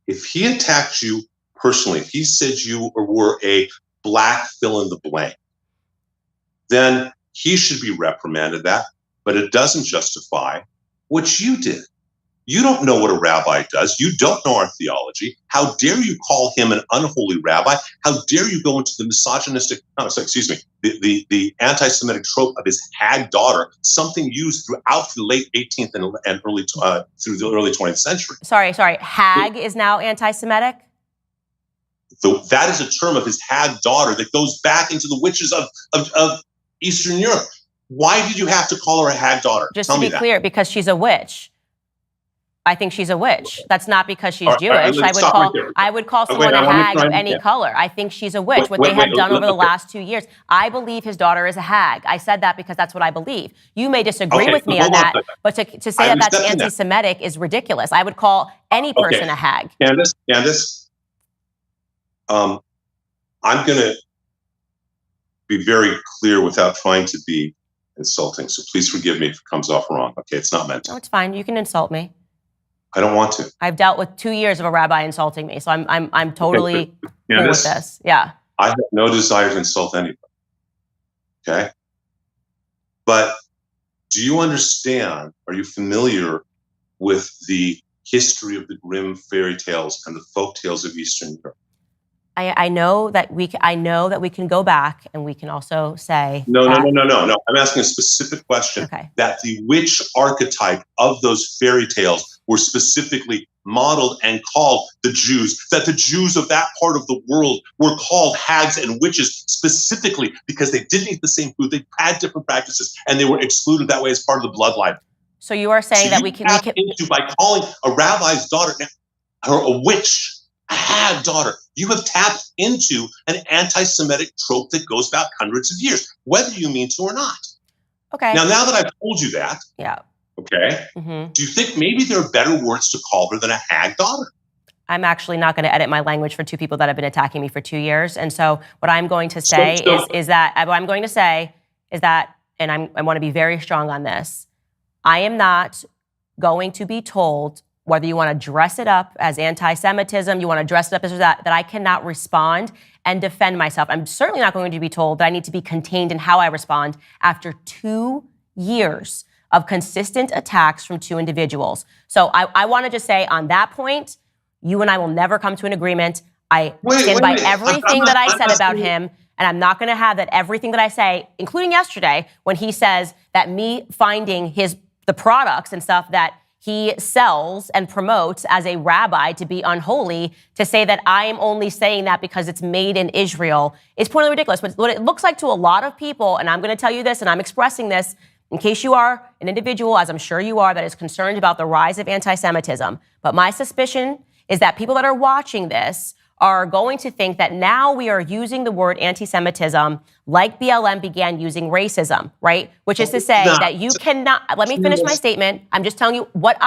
if he attacked you personally, if he said you were a black fill in the blank, then he should be reprimanded that, but it doesn't justify what you did. You don't know what a rabbi does. You don't know our theology. How dare you call him an unholy rabbi? How dare you go into the misogynistic, the anti-Semitic trope of his hag daughter, something used throughout the late 18th and early through the early 20th century. Sorry. Hag is now anti-Semitic? So that is a term of his hag daughter that goes back into the witches of Eastern Europe. Why did you have to call her a hag daughter? Just Tell to me be that. clear, because she's a witch. I think she's a witch. That's not because she's All right, Jewish. let's stop right there. I would call Wait, someone I a wanna hag try of and any get- color. I think she's a witch. What they have done over the last 2 years. I believe his daughter is a hag. I said that because that's what I believe. You may disagree Okay, with me hold on on that, a second. but to say I'm that that's accepting that. anti-Semitic is ridiculous. I would call any person a hag. Candace, I'm going to be very clear without trying to be insulting. So please forgive me if it comes off wrong. Okay, it's not meant to. No, it's fine. You can insult me. I don't want to. I've dealt with 2 years of a rabbi insulting me, so I'm totally cool with Candace, this. Yeah. I have no desire to insult anybody. Okay? But do you understand, are you familiar with the history of the Grimm fairy tales and the folk tales of Eastern Europe? I know that we can go back and we can also say No. that- I'm asking a specific question. Okay. That the witch archetype of those fairy tales were specifically modeled and called the Jews, that the Jews of that part of the world were called hags and witches specifically because they didn't eat the same food, they had different practices, and they were excluded that way as part of the bloodline. So you are saying that we can by calling a rabbi's daughter her a witch, a hag daughter, you have tapped into an anti-Semitic trope that goes back hundreds of years, whether you mean to or not. Okay. Now that I've told you that, Yeah. okay, Mm-hmm. do you think maybe there are better words to call her than a hag daughter? I'm actually not going to edit my language for two people that have been attacking me for 2 years. And so what I'm going to say is that, and I want to be very strong on this. I am not going to be told whether you want to dress it up as anti-Semitism, you want to dress it up as that I cannot respond and defend myself. I'm certainly not going to be told that I need to be contained in how I respond after 2 years of consistent attacks from two individuals. So I want to just say on that point, you and I will never come to an agreement. I stand by everything that I said about him, and I'm not going to have that everything that I say, including yesterday when he says that me finding the products and stuff that he sells and promotes as a rabbi to be unholy, to say that I am only saying that because it's made in Israel is pointedly ridiculous. But what it looks like to a lot of people, and I'm going to tell you this, and I'm expressing this in case you are an individual, as I'm sure you are, that is concerned about the rise of anti-Semitism. But my suspicion is that people that are watching this are going to think that now we are using the word anti-Semitism like BLM began using racism, right? Which is to say that you cannot, let me finish my statement. I'm just telling you what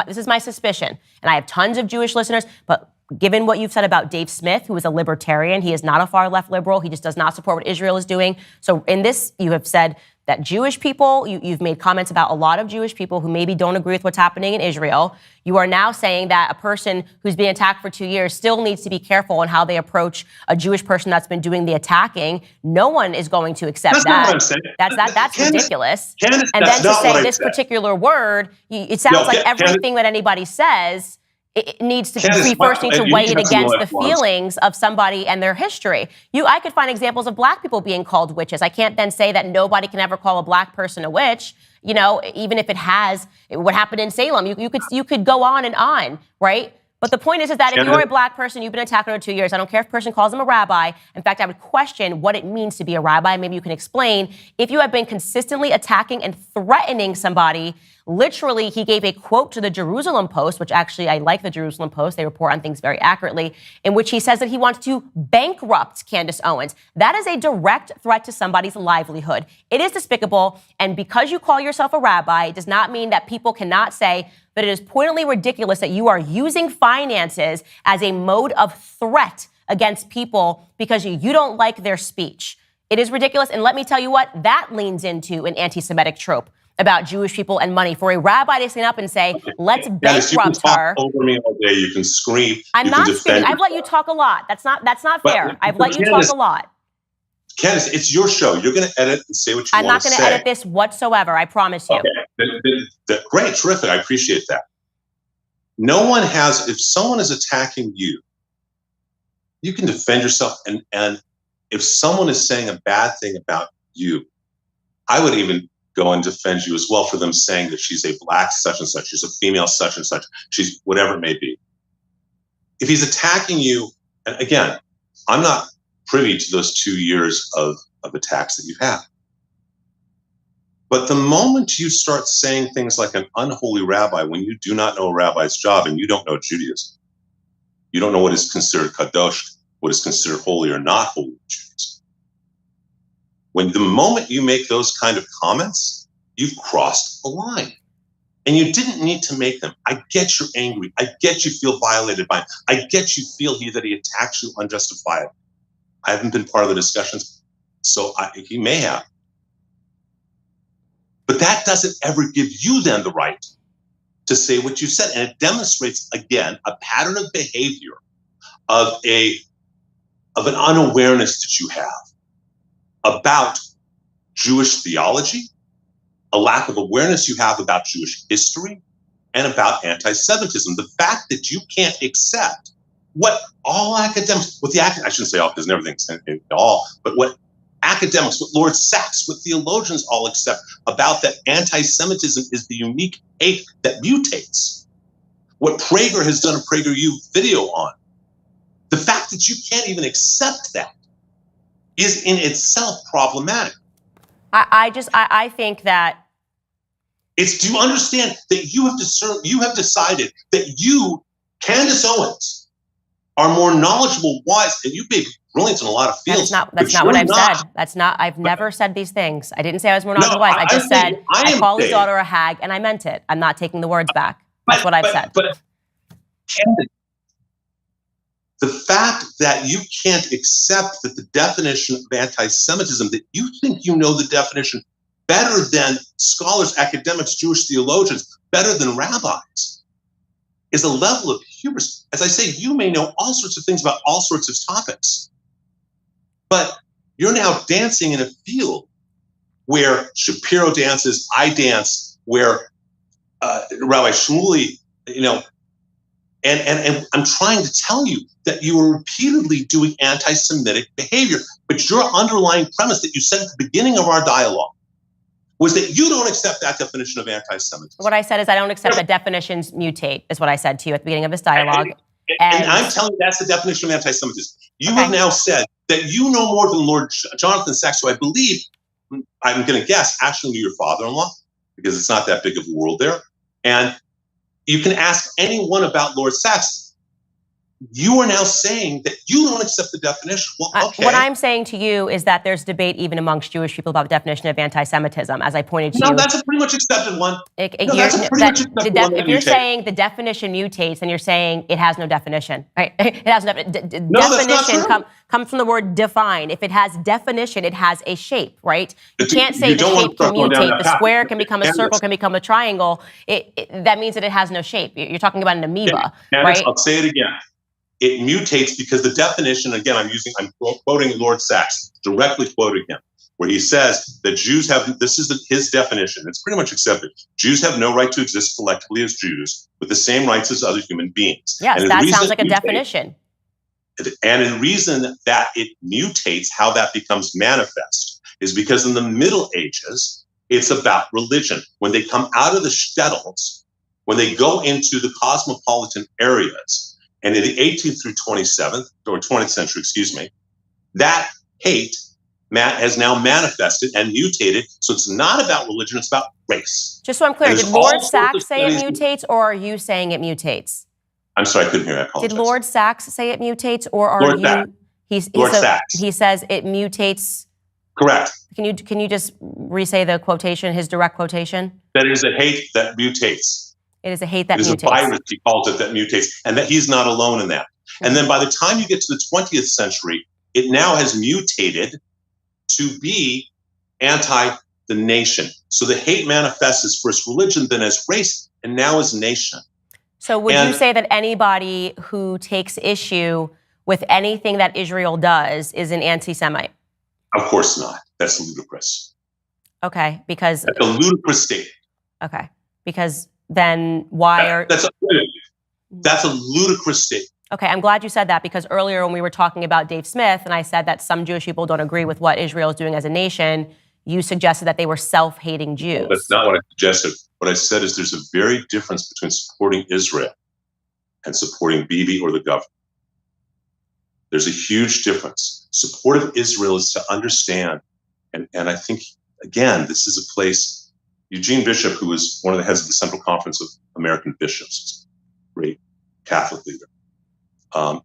this is my suspicion. And I have tons of Jewish listeners, but given what you've said about Dave Smith, who is a libertarian, he is not a far left liberal. He just does not support what Israel is doing. So in this, you have said that Jewish people, you've made comments about a lot of Jewish people who maybe don't agree with what's happening in Israel. You are now saying that a person who's been attacked for 2 years still needs to be careful in how they approach a Jewish person that's been doing the attacking. No one is going to accept That's that. not what I'm saying. That's ridiculous. Candace, and that's then to not what say I this said. particular word, it sounds like everything that anybody says, it needs to Candace, we first need to you weigh it have to against know the that once. feelings of somebody and their history. I could find examples of black people being called witches. I can't then say that nobody can ever call a black person a witch. Even if it has what happened in Salem, you could go on and on, right? But the point is that if you're a black person, you've been attacked over 2 years. I don't care if a person calls him a rabbi. In fact, I would question what it means to be a rabbi. Maybe you can explain. If you have been consistently attacking and threatening somebody, literally, he gave a quote to the Jerusalem Post, which actually I like the Jerusalem Post. They report on things very accurately, in which he says that he wants to bankrupt Candace Owens. That is a direct threat to somebody's livelihood. It is despicable. And because you call yourself a rabbi, it does not mean that people cannot say that it is pointedly ridiculous that you are using finances as a mode of threat against people because you don't like their speech. It is ridiculous. And let me tell you what, that leans into an anti-Semitic trope about Jewish people and money. For a rabbi to stand up and say, let's bankrupt you can talk her. over me all day. You can scream. I'm not screaming. I've let you talk a lot. That's not fair. I've let you talk a lot. Candace, it's your show. You're going to edit and say what you I'm want to say. not going to edit this whatsoever. I promise you. Okay. Great. Terrific. I appreciate that. No one has, if someone is attacking you, you can defend yourself. And if someone is saying a bad thing about you, I would even go and defend you as well for them saying that she's a black such and such, she's a female such and such, she's whatever it may be. If he's attacking you, and again, I'm not privy to those 2 years of attacks that you have. But the moment you start saying things like an unholy rabbi, when you do not know a rabbi's job and you don't know Judaism, you don't know what is considered kadosh, what is considered holy or not holy in Judaism. When the moment you make those kind of comments, you've crossed the line. And you didn't need to make them. I get you're angry. I get you feel violated by him. I get you feel that he attacks you unjustifiably. I haven't been part of the discussions, so he may have. But that doesn't ever give you then the right to say what you said. And it demonstrates, again, a pattern of behavior of an unawareness that you have about Jewish theology, a lack of awareness you have about Jewish history, and about anti-Semitism. The fact that you can't accept what all academics, I shouldn't say all because everything's all, but what academics, what Lord Sachs, what theologians all accept about that anti-Semitism is the unique hate that mutates. What Prageru has done a Prageru video on. The fact that you can't even accept that is in itself problematic. I think that do you understand that you have decided that you, Candace Owens, are more knowledgeable, wise, and you may be brilliant in a lot of fields. That's not what I've said. I've never said these things. I didn't say I was more knowledgeable, wise. I just said I called his daughter a hag, and I meant it. I'm not taking the words back. That's what I've said. But Candace, the fact that you can't accept that the definition of anti-Semitism, that you think you know the definition better than scholars, academics, Jewish theologians, better than rabbis, is a level of hubris. As I say, you may know all sorts of things about all sorts of topics, but you're now dancing in a field where Shapiro dances, I dance, where Rabbi Shmuley, and I'm trying to tell you that you are repeatedly doing anti-Semitic behavior, but your underlying premise that you said at the beginning of our dialogue was that you don't accept that definition of anti-Semitism. What I said is I don't accept that definitions mutate, is what I said to you at the beginning of this dialogue. And I'm telling you that's the definition of anti-Semitism. You have now said that you know more than Lord Jonathan Sachs, who I believe, I'm going to guess, actually knew your father-in-law, because it's not that big of a world there. And you can ask anyone about Lord Sachs. You are now saying that you don't accept the definition. Well, okay. What I'm saying to you is that there's debate even amongst Jewish people about the definition of anti-Semitism, as I pointed to you. No, that's a pretty much accepted one. If you're saying the definition mutates, then you're saying it has no definition, right? It has no definition. Comes from the word define. If it has definition, it has a shape, right? You can't say the shape can mutate. The square can become a circle, can become a triangle. That means that it has no shape. You're talking about an amoeba, right? I'll say it again. It mutates because the definition, again, I'm quoting Lord Sachs, directly quoting him, where he says that Jews have, this is his definition, it's pretty much accepted. Jews have no right to exist collectively as Jews with the same rights as other human beings. Yes, that sounds like a definition. And the reason that it mutates, how that becomes manifest, is because in the Middle Ages, it's about religion. When they come out of the shtetls, when they go into the cosmopolitan areas, And in the 18th through 27th, or 20th century, excuse me, that hate has now manifested and mutated. So it's not about religion, it's about race. Just so I'm clear, did Lord Sachs say it mutates, or are you saying it mutates? I'm sorry, I couldn't hear. I apologize. Did Lord Sachs say it mutates, or are Lord you? Sachs. Lord Sachs. He says it mutates. Correct. Can you just re-say the quotation, his direct quotation? That is a hate that mutates. It is a hate that mutates. It is a virus, he calls it, that mutates, and that he's not alone in that. Mm-hmm. And then by the time you get to the 20th century, it now has mutated to be anti the nation. So the hate manifests as first religion, then as race, and now as nation. So would you say that anybody who takes issue with anything that Israel does is an anti-Semite? Of course not. That's ludicrous. Okay, because... That's a ludicrous statement. Okay, because then why are... That's a ludicrous statement. Okay, I'm glad you said that, because earlier when we were talking about Dave Smith, and I said that some Jewish people don't agree with what Israel is doing as a nation, you suggested that they were self-hating Jews. Well, that's not what I suggested. What I said is there's a very difference between supporting Israel and supporting Bibi or the government. There's a huge difference. Support of Israel is to understand, and I think, again, this is a place, Eugene Bishop, who was one of the heads of the Central Conference of American Bishops, great Catholic leader,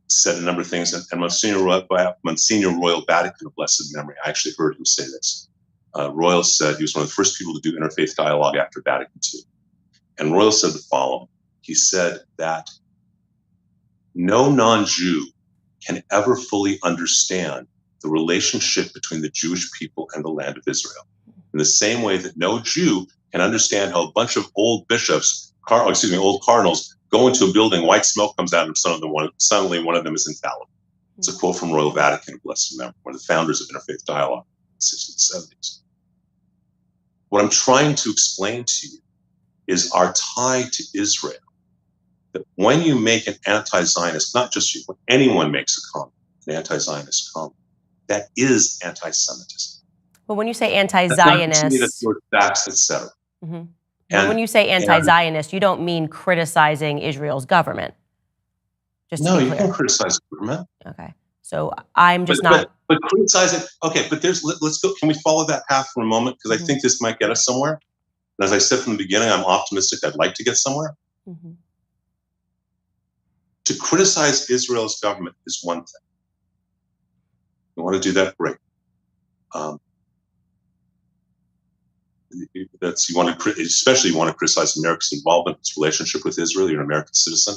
said a number of things, and Monsignor Royal Vatican of blessed memory, I actually heard him say this. Royal said, he was one of the first people to do interfaith dialogue after Vatican II. And Royal said the following. He said that no non-Jew can ever fully understand the relationship between the Jewish people and the land of Israel. In the same way that no Jew can understand how a bunch of old bishops, old cardinals, go into a building, white smoke comes out, and suddenly one of them is infallible. It's a quote from Royal Vatican of blessed memory, one of the founders of interfaith dialogue in the 60s and 70s. What I'm trying to explain to you is our tie to Israel. That when you make an anti-Zionist, not just you, when anyone makes a comment, an anti-Zionist comment, that is anti-Semitism. Well, when you say anti-Zionist, that's Lord Sachs, etc. Mm-hmm. And when you say anti-Zionist, you don't mean criticizing Israel's government. Just no, to be you clear. can criticize the government. Okay, so I'm just not. But criticizing. Okay, but let's go. Can we follow that path for a moment? Because I think this might get us somewhere. And as I said from the beginning, I'm optimistic. I'd like to get somewhere. Mm-hmm. To criticize Israel's government is one thing. You want to do that, great. Especially you want to criticize America's involvement in its relationship with Israel. You're an American citizen.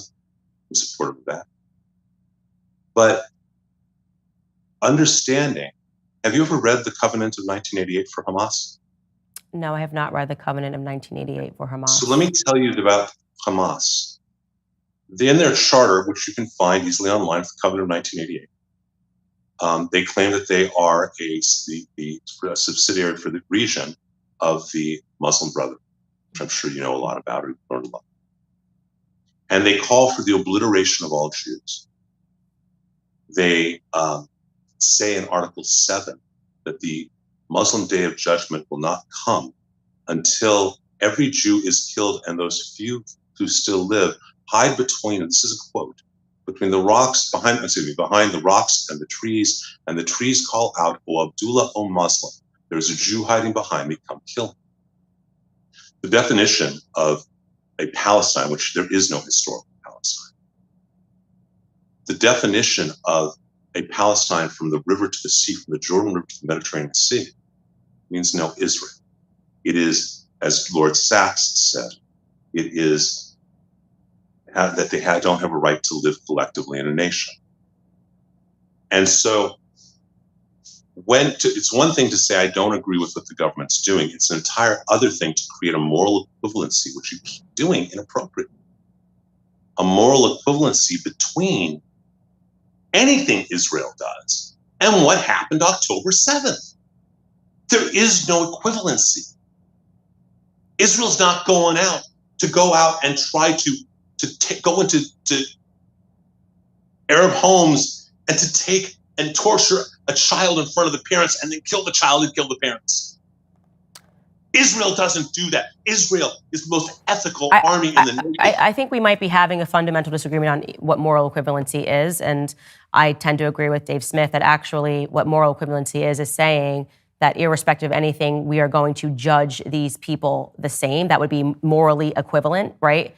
I'm supportive of that. But understanding, have you ever read the Covenant of 1988 for Hamas? No, I have not read the Covenant of 1988 for Hamas. So let me tell you about Hamas. In their charter, which you can find easily online, the Covenant of 1988, they claim that they are a subsidiary for the region of the Muslim Brotherhood, which I'm sure you know a lot about or you've learned a lot. And they call for the obliteration of all Jews. They say in Article 7 that the Muslim Day of Judgment will not come until every Jew is killed and those few who still live hide between, and this is a quote, between the rocks, behind the rocks and the trees call out, "O Abdullah, O Muslim, there's a Jew hiding behind me, come kill him." The definition of a Palestine, which there is no historical Palestine, the definition of a Palestine from the river to the sea, from the Jordan River to the Mediterranean Sea, means no Israel. It is, as Lord Sachs said, it is that they don't have a right to live collectively in a nation. And so it's one thing to say, I don't agree with what the government's doing. It's an entire other thing to create a moral equivalency, which you keep doing inappropriately. A moral equivalency between anything Israel does and what happened October 7th. There is no equivalency. Israel's not going out and try to go into Arab homes and to take and torture a child in front of the parents and then kill the child and kill the parents. Israel doesn't do that. Israel is the most ethical army in the nation. I think we might be having a fundamental disagreement on what moral equivalency is. And I tend to agree with Dave Smith that actually what moral equivalency is saying that irrespective of anything, we are going to judge these people the same. That would be morally equivalent, right?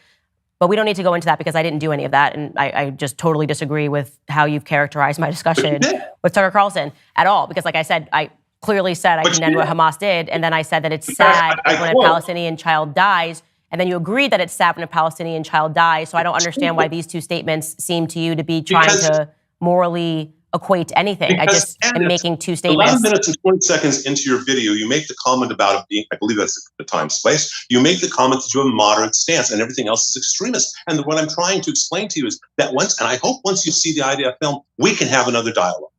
But we don't need to go into that because I didn't do any of that. And I just totally disagree with how you've characterized my discussion with Tucker Carlson at all. Because like I said, I clearly said I condemned what Hamas did. And then I said that it's sad when a Palestinian child dies. And then you agreed that it's sad when a Palestinian child dies. So I don't understand why these two statements seem to you to be trying to morally equate anything. I just am making two statements. 11 minutes and 20 seconds into your video, you make the comment about it being, I believe that's the time's place, you make the comment that you have a moderate stance and everything else is extremist. And what I'm trying to explain to you is that once, and I hope once you see the IDF film, we can have another dialogue.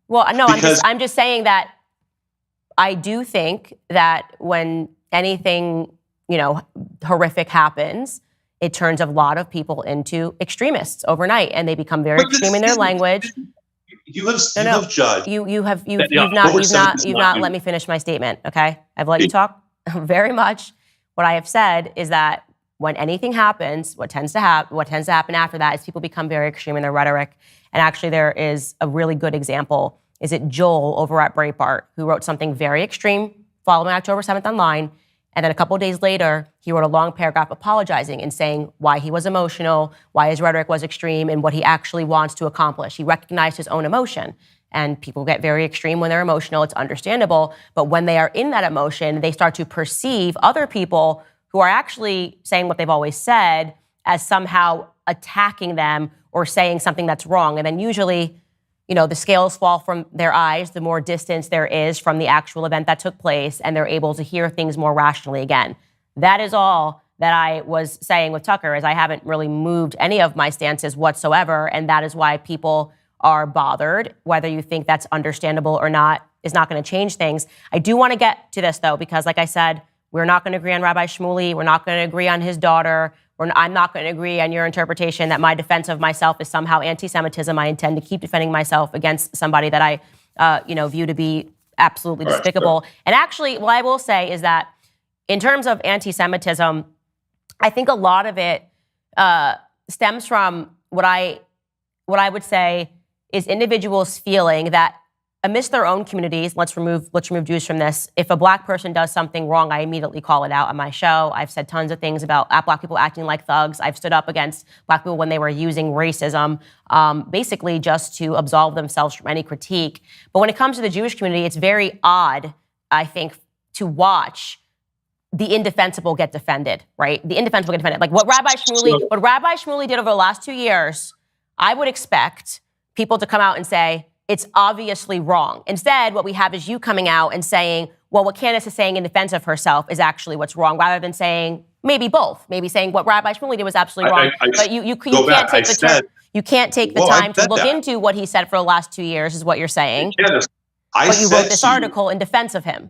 Well, no, I'm just saying that I do think that when anything, horrific happens, it turns a lot of people into extremists overnight, and they become very extreme in their language. You have judged. You've not let me finish my statement. Okay, I've let you talk very much. What I have said is that when anything happens, what tends to happen after that is people become very extreme in their rhetoric. And actually, there is a really good example. Is it Joel over at Breitbart who wrote something very extreme following October 7th online, and then a couple of days later, he wrote a long paragraph apologizing and saying why he was emotional, why his rhetoric was extreme, and what he actually wants to accomplish. He recognized his own emotion. And people get very extreme when they're emotional. It's understandable. But when they are in that emotion, they start to perceive other people who are actually saying what they've always said as somehow attacking them or saying something that's wrong. And then usually, the scales fall from their eyes the more distance there is from the actual event that took place, and they're able to hear things more rationally again. That is all that I was saying with Tucker, is I haven't really moved any of my stances whatsoever, and that is why people are bothered. Whether you think that's understandable or not is not going to change things. I do want to get to this, though, because like I said, we're not going to agree on Rabbi Shmuley. We're not going to agree on his daughter. I'm not going to agree on your interpretation that my defense of myself is somehow anti-Semitism. I intend to keep defending myself against somebody that I, view to be absolutely despicable. And actually, what I will say is that in terms of anti-Semitism, I think a lot of it stems from what I would say is individuals feeling that amidst their own communities, let's remove Jews from this. If a black person does something wrong, I immediately call it out on my show. I've said tons of things about black people acting like thugs. I've stood up against black people when they were using racism, basically just to absolve themselves from any critique. But when it comes to the Jewish community, it's very odd, I think, to watch the indefensible get defended, right? The indefensible get defended. Like what Rabbi Shmuley did over the last 2 years, I would expect people to come out and say, it's obviously wrong. Instead, what we have is you coming out and saying, well, what Candace is saying in defense of herself is actually what's wrong, rather than saying maybe both. Maybe saying what Rabbi Shmuley did was absolutely wrong. But you can't take the time to look into what he said for the last 2 years, is what you're saying. Candace, but you wrote this article in defense of him.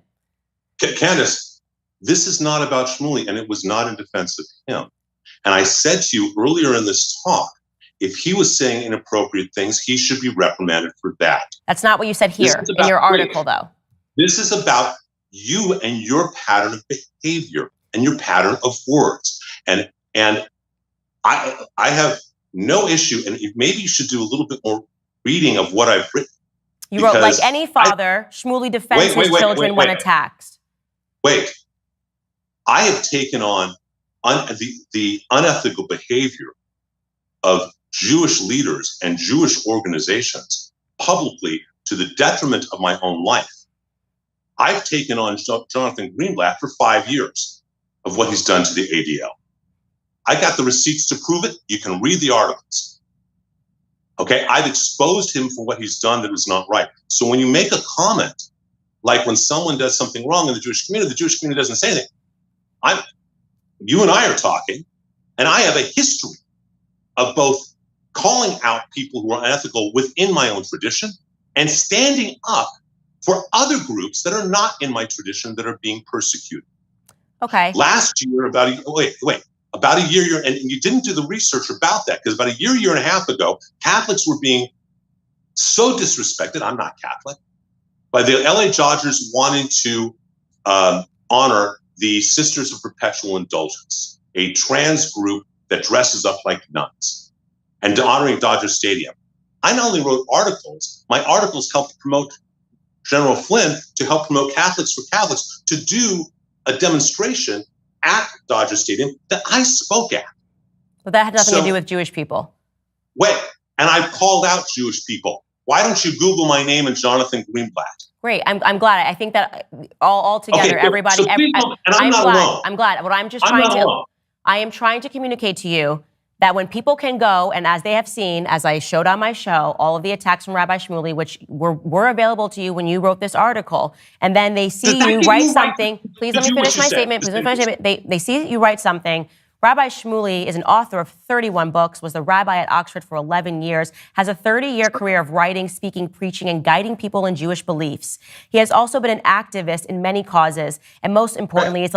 Candace, this is not about Shmuley, and it was not in defense of him. And I said to you earlier in this talk, if he was saying inappropriate things, he should be reprimanded for that. That's not what you said here in your article, though. This is about you and your pattern of behavior and your pattern of words. And I have no issue, and maybe you should do a little bit more reading of what I've written. You wrote, like any father, Shmuley defends his children when attacked. Wait. I have taken on the unethical behavior of Jewish leaders and Jewish organizations publicly to the detriment of my own life. I've taken on Jonathan Greenblatt for 5 years of what he's done to the ADL. I got the receipts to prove it. You can read the articles. Okay, I've exposed him for what he's done that was not right. So when you make a comment, like when someone does something wrong in the Jewish community doesn't say anything. You and I are talking, and I have a history of both calling out people who are unethical within my own tradition and standing up for other groups that are not in my tradition that are being persecuted. Okay. Last year, about a year, and you didn't do the research about that, because about a year and a half ago, Catholics were being so disrespected. I'm not Catholic, by the LA Dodgers wanting to honor the Sisters of Perpetual Indulgence, a trans group that dresses up like nuns, and honoring Dodger Stadium. I not only wrote articles, my articles helped promote General Flynn to help promote Catholics for Catholics to do a demonstration at Dodger Stadium that I spoke at. But that had nothing to do with Jewish people. Wait, and I called out Jewish people. Why don't you Google my name and Jonathan Greenblatt? Great. I'm glad. I think that all together, okay, everybody. So I'm not glad. alone. I'm glad. What I'm just I'm trying not to, alone. I am trying to communicate to you that when people can go, and as they have seen, as I showed on my show, all of the attacks from Rabbi Shmuley, which were available to you when you wrote this article, and then they see you write something. Please let me finish my statement. Please let me finish my statement. They see you write something. Rabbi Shmuley is an author of 31 books, was the rabbi at Oxford for 11 years, has a 30-year career of writing, speaking, preaching, and guiding people in Jewish beliefs. He has also been an activist in many causes, and most importantly, is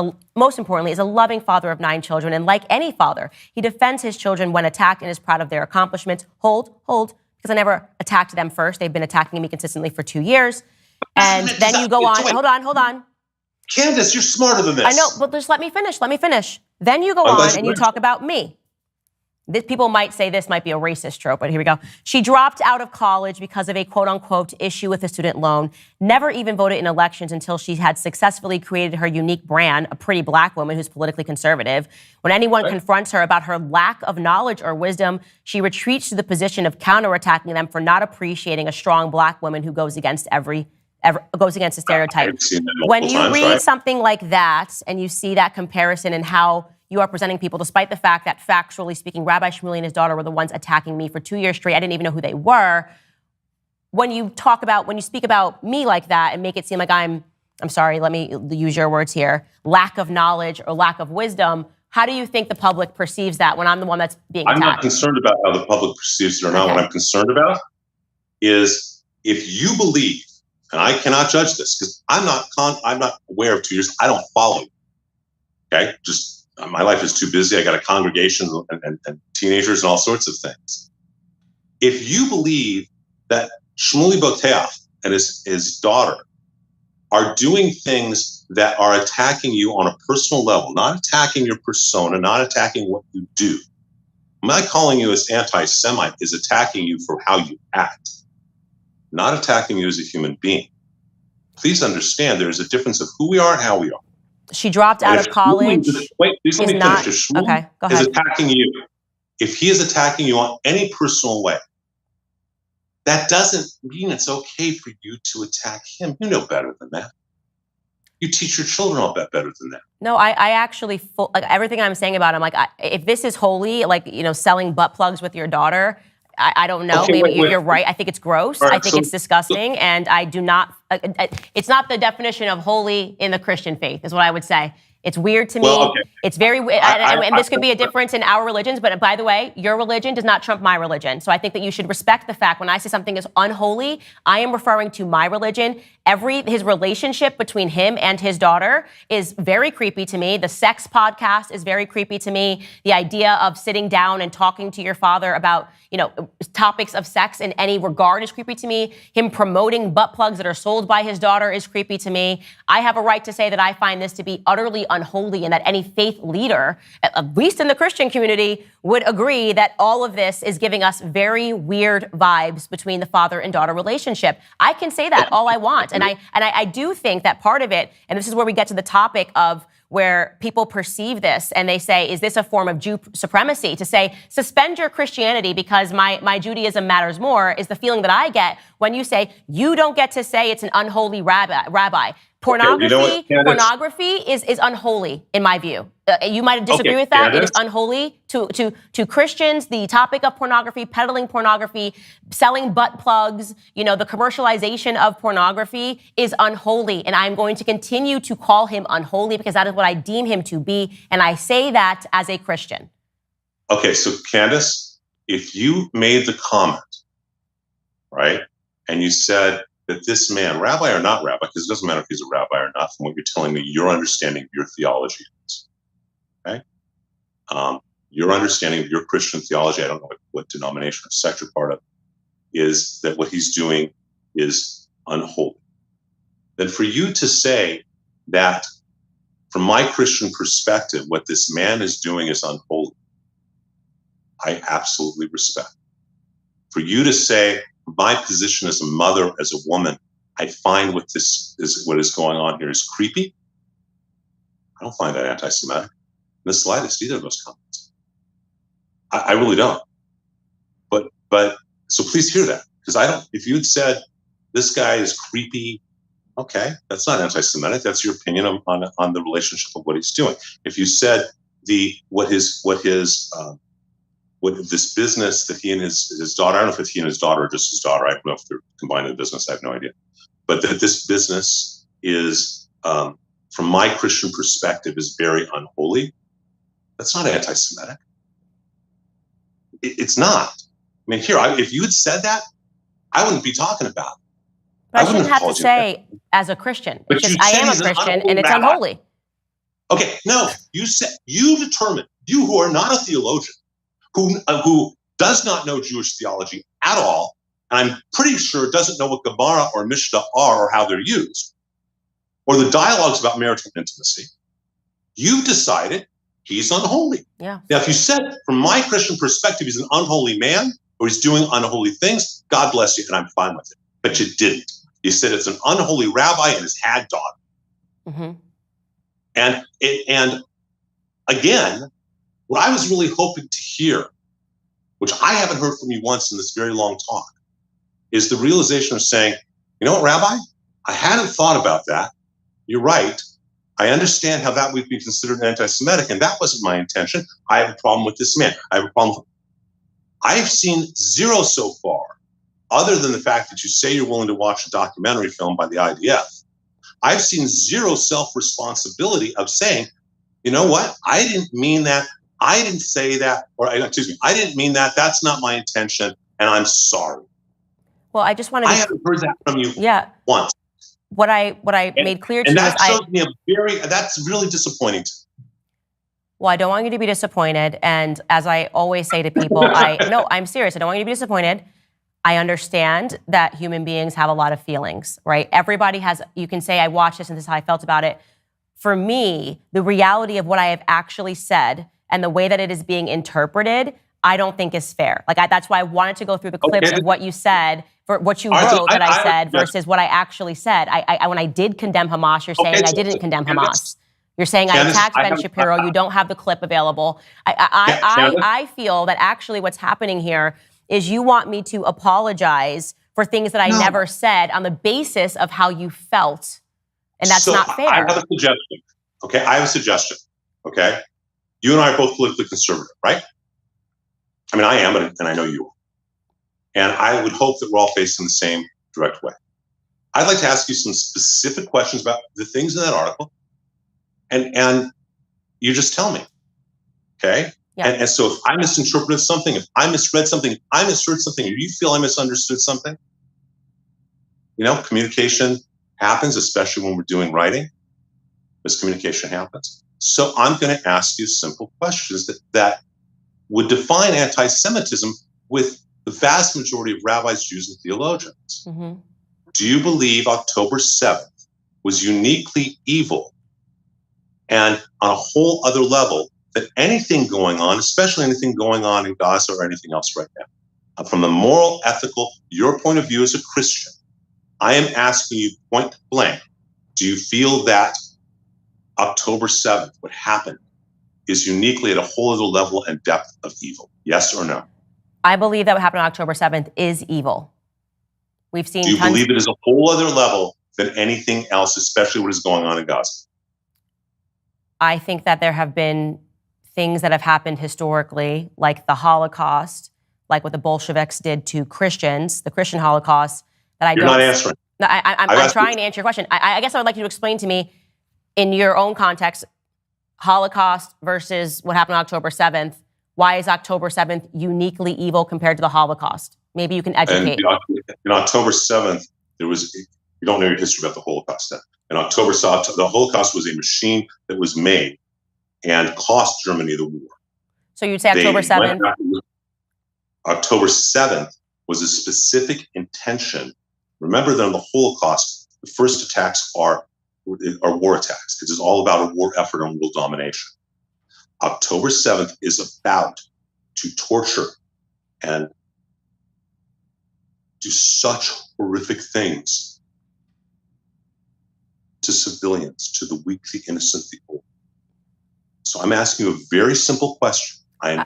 a loving father of 9 children. And like any father, he defends his children when attacked and is proud of their accomplishments. Hold, because I never attacked them first. They've been attacking me consistently for 2 years. And then you go on. Hold on. Candace, you're smarter than this. I know, but just let me finish. Then you go on and you talk about me. People might say this might be a racist trope, but here we go. She dropped out of college because of a quote-unquote issue with a student loan, never even voted in elections until she had successfully created her unique brand, a pretty black woman who's politically conservative. When anyone confronts her about her lack of knowledge or wisdom, she retreats to the position of counterattacking them for not appreciating a strong black woman who goes against goes against a stereotype. When you read something like that and you see that comparison and how you are presenting people, despite the fact that factually speaking, Rabbi Shmuley and his daughter were the ones attacking me for 2 years straight. I didn't even know who they were. When you speak about me like that and make it seem like I'm sorry, let me use your words here, lack of knowledge or lack of wisdom, how do you think the public perceives that when I'm the one that's being attacked? I'm not concerned about how the public perceives it or not. What I'm concerned about is if you believe, and I cannot judge this because I'm not aware of 2 years. I don't follow you. Okay, just my life is too busy. I got a congregation and teenagers and all sorts of things. If you believe that Shmuley Boteach and his daughter are doing things that are attacking you on a personal level, not attacking your persona, not attacking what you do. My calling you as anti-Semite is attacking you for how you act, not attacking you as a human being. Please understand there is a difference of who we are and how we are. She dropped out of college. Wait, please let me finish. If Shmuley okay, go ahead. is attacking you, if he is attacking you on any personal way, that doesn't mean it's okay for you to attack him. You know better than that. You teach your children all that better than that. No, I actually, like everything I'm saying about him, like if this is holy, like, selling butt plugs with your daughter, I don't know. Okay, maybe you're right. I think it's gross. Right, I think it's disgusting. And I do not, it's not the definition of holy in the Christian faith is what I would say. It's weird to me. Well, okay. It's very, and this could be a difference in our religions, but by the way, your religion does not trump my religion. So I think that you should respect the fact when I say something is unholy, I am referring to my religion. His relationship between him and his daughter is very creepy to me. The sex podcast is very creepy to me. The idea of sitting down and talking to your father about, topics of sex in any regard is creepy to me. Him promoting butt plugs that are sold by his daughter is creepy to me. I have a right to say that I find this to be utterly unholy and that any faith leader, at least in the Christian community, would agree that all of this is giving us very weird vibes between the father and daughter relationship. I can say that all I want. And I do think that part of it, and this is where we get to the topic of where people perceive this and they say, is this a form of Jew supremacy? To say, suspend your Christianity because my Judaism matters more is the feeling that I get when you say, you don't get to say it's an unholy rabbi. Pornography is unholy in my view. You might disagree with that. Candace. It is unholy to Christians. The topic of pornography, peddling pornography, selling butt plugs, the commercialization of pornography is unholy. And I'm going to continue to call him unholy because that is what I deem him to be. And I say that as a Christian. Okay, so Candace, if you made the comment, right, and you said that this man, rabbi or not rabbi, because it doesn't matter if he's a rabbi or not, from what you're telling me, your understanding of your theology is, okay? Your understanding of your Christian theology, I don't know what denomination or sect you're part of, is that what he's doing is unholy. Then for you to say that from my Christian perspective, what this man is doing is unholy. I absolutely respect. For you to say, my position as a mother, as a woman, I find what is going on here is creepy. I don't find that anti-Semitic in the slightest, either of those comments. I really don't. But so please hear that, because if you had said this guy is creepy, okay, that's not anti-Semitic. That's your opinion on the relationship of what he's doing. If you said what this business that he and his daughter, I don't know if it's he and his daughter or just his daughter, I don't know if they're combining the business, I have no idea. But that this business is, from my Christian perspective, is very unholy, that's not anti-Semitic. It's not. I mean, if you had said that, I wouldn't be talking about it. But I shouldn't have to say as a Christian. It's just I am a Christian and it's unholy. Okay, no, you determine, you who are not a theologian, who does not know Jewish theology at all, and I'm pretty sure doesn't know what Gemara or Mishnah are or how they're used, or the dialogues about marital intimacy, you've decided he's unholy. Yeah. Now, if you said, from my Christian perspective, he's an unholy man or he's doing unholy things, God bless you, and I'm fine with it. But you didn't. You said it's an unholy rabbi and his hag daughter. Mm-hmm. And again, what I was really hoping to hear, which I haven't heard from you once in this very long talk, is the realization of saying, you know what, Rabbi? I hadn't thought about that. You're right. I understand how that would be considered anti-Semitic, and that wasn't my intention. I have a problem with this man. I have a problem. I've seen zero so far, other than the fact that you say you're willing to watch a documentary film by the IDF. I've seen zero self-responsibility of saying, you know what? I didn't mean that. I didn't say that, I didn't mean that. That's not my intention, and I'm sorry. Well, I just want to. I haven't heard that from you once. What I made clear to you is that's really disappointing. Well, I don't want you to be disappointed, and as I always say to people, I'm serious. I don't want you to be disappointed. I understand that human beings have a lot of feelings, right? Everybody has. You can say, I watched this and this is how I felt about it. For me, the reality of what I have actually said and the way that it is being interpreted, I don't think is fair. That's why I wanted to go through the clips of what you said, for what you wrote that I said versus what I actually said. When I did condemn Hamas, you're saying I didn't condemn Hamas. You're saying I attacked Ben Shapiro. You don't have the clip available. I feel that actually what's happening here is you want me to apologize for things that I never said on the basis of how you felt. And that's not fair. I have a suggestion. Okay, I have a suggestion. Okay, you and I are both politically conservative, right? I mean, I am, and I know you are. And I would hope that we're all facing the same direct way. I'd like to ask you some specific questions about the things in that article, and you just tell me, okay? Yeah. And so if I misinterpreted something, if I misread something, if I misheard something, or you feel I misunderstood something, communication happens, especially when we're doing writing. Miscommunication happens. So I'm going to ask you simple questions that would define anti-Semitism with the vast majority of rabbis, Jews, and theologians. Mm-hmm. Do you believe October 7th was uniquely evil and on a whole other level than anything going on, especially anything going on in Gaza or anything else right now? From the moral, ethical, your point of view as a Christian, I am asking you point blank, do you feel that October 7th, what happened, is uniquely at a whole other level and depth of evil? Yes or no? I believe that what happened on October 7th is evil. We've seen. Do you believe it is a whole other level than anything else, especially what is going on in Gaza? I think that there have been things that have happened historically, like the Holocaust, like what the Bolsheviks did to Christians, the Christian Holocaust, that You're not answering. No, I'm trying to answer your question. I guess I would like you to explain to me, in your own context, Holocaust versus what happened on October 7th. Why is October 7th uniquely evil compared to the Holocaust? Maybe you can educate. In October 7th, you don't know your history about the Holocaust then. In October 7th, the Holocaust was a machine that was made and cost Germany the war. So you'd say October 7th? October 7th was a specific intention. Remember that in the Holocaust, the first attacks are are war attacks. It is all about a war effort on world domination. October 7th is about to torture and do such horrific things to civilians, to the weak, the innocent, the old. So I'm asking you a very simple question. I'm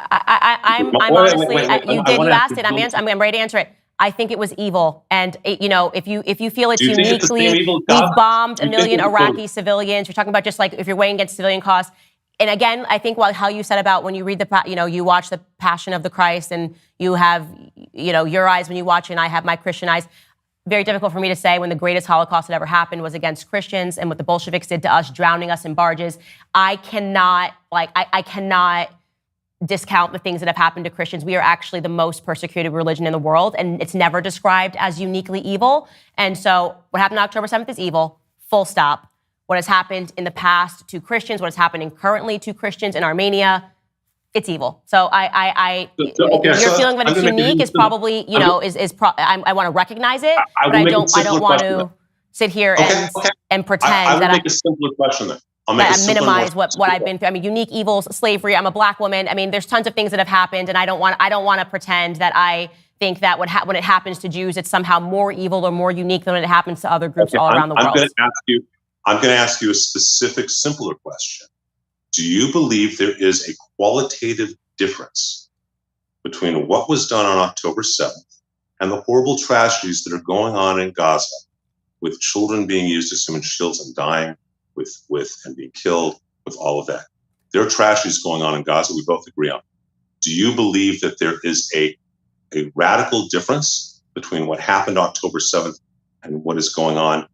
honestly, you asked it. I'm ready to answer it. I think it was evil, and if you feel it's uniquely, we've bombed a million Iraqi civilians. You're talking about just like if you're weighing against civilian costs. And again, I think how you said about when you read you watch the Passion of the Christ, and you have your eyes when you watch it, and I have my Christian eyes. Very difficult for me to say when the greatest Holocaust that ever happened was against Christians, and what the Bolsheviks did to us, drowning us in barges. I cannot discount the things that have happened to Christians. We are actually the most persecuted religion in the world, and it's never described as uniquely evil. And so what happened on October 7th is evil, full stop. What has happened in the past to Christians, what is happening currently to Christians in Armenia, it's evil. So your feeling that it's unique is probably, I want to recognize it, but I don't want to sit here and pretend that I make a simpler question then. I minimize what I've been through. I mean, unique evils, slavery. I'm a black woman. I mean, there's tons of things that have happened, and I don't want to pretend that I think that when it happens to Jews, it's somehow more evil or more unique than when it happens to other groups all around the world. I'm going to ask you a specific, simpler question. Do you believe there is a qualitative difference between what was done on October 7th and the horrible tragedies that are going on in Gaza, with children being used as human shields and dying with and being killed, with all of that? There are tragedies going on in Gaza we both agree on. Do you believe that there is a radical difference between what happened October 7th and what is going on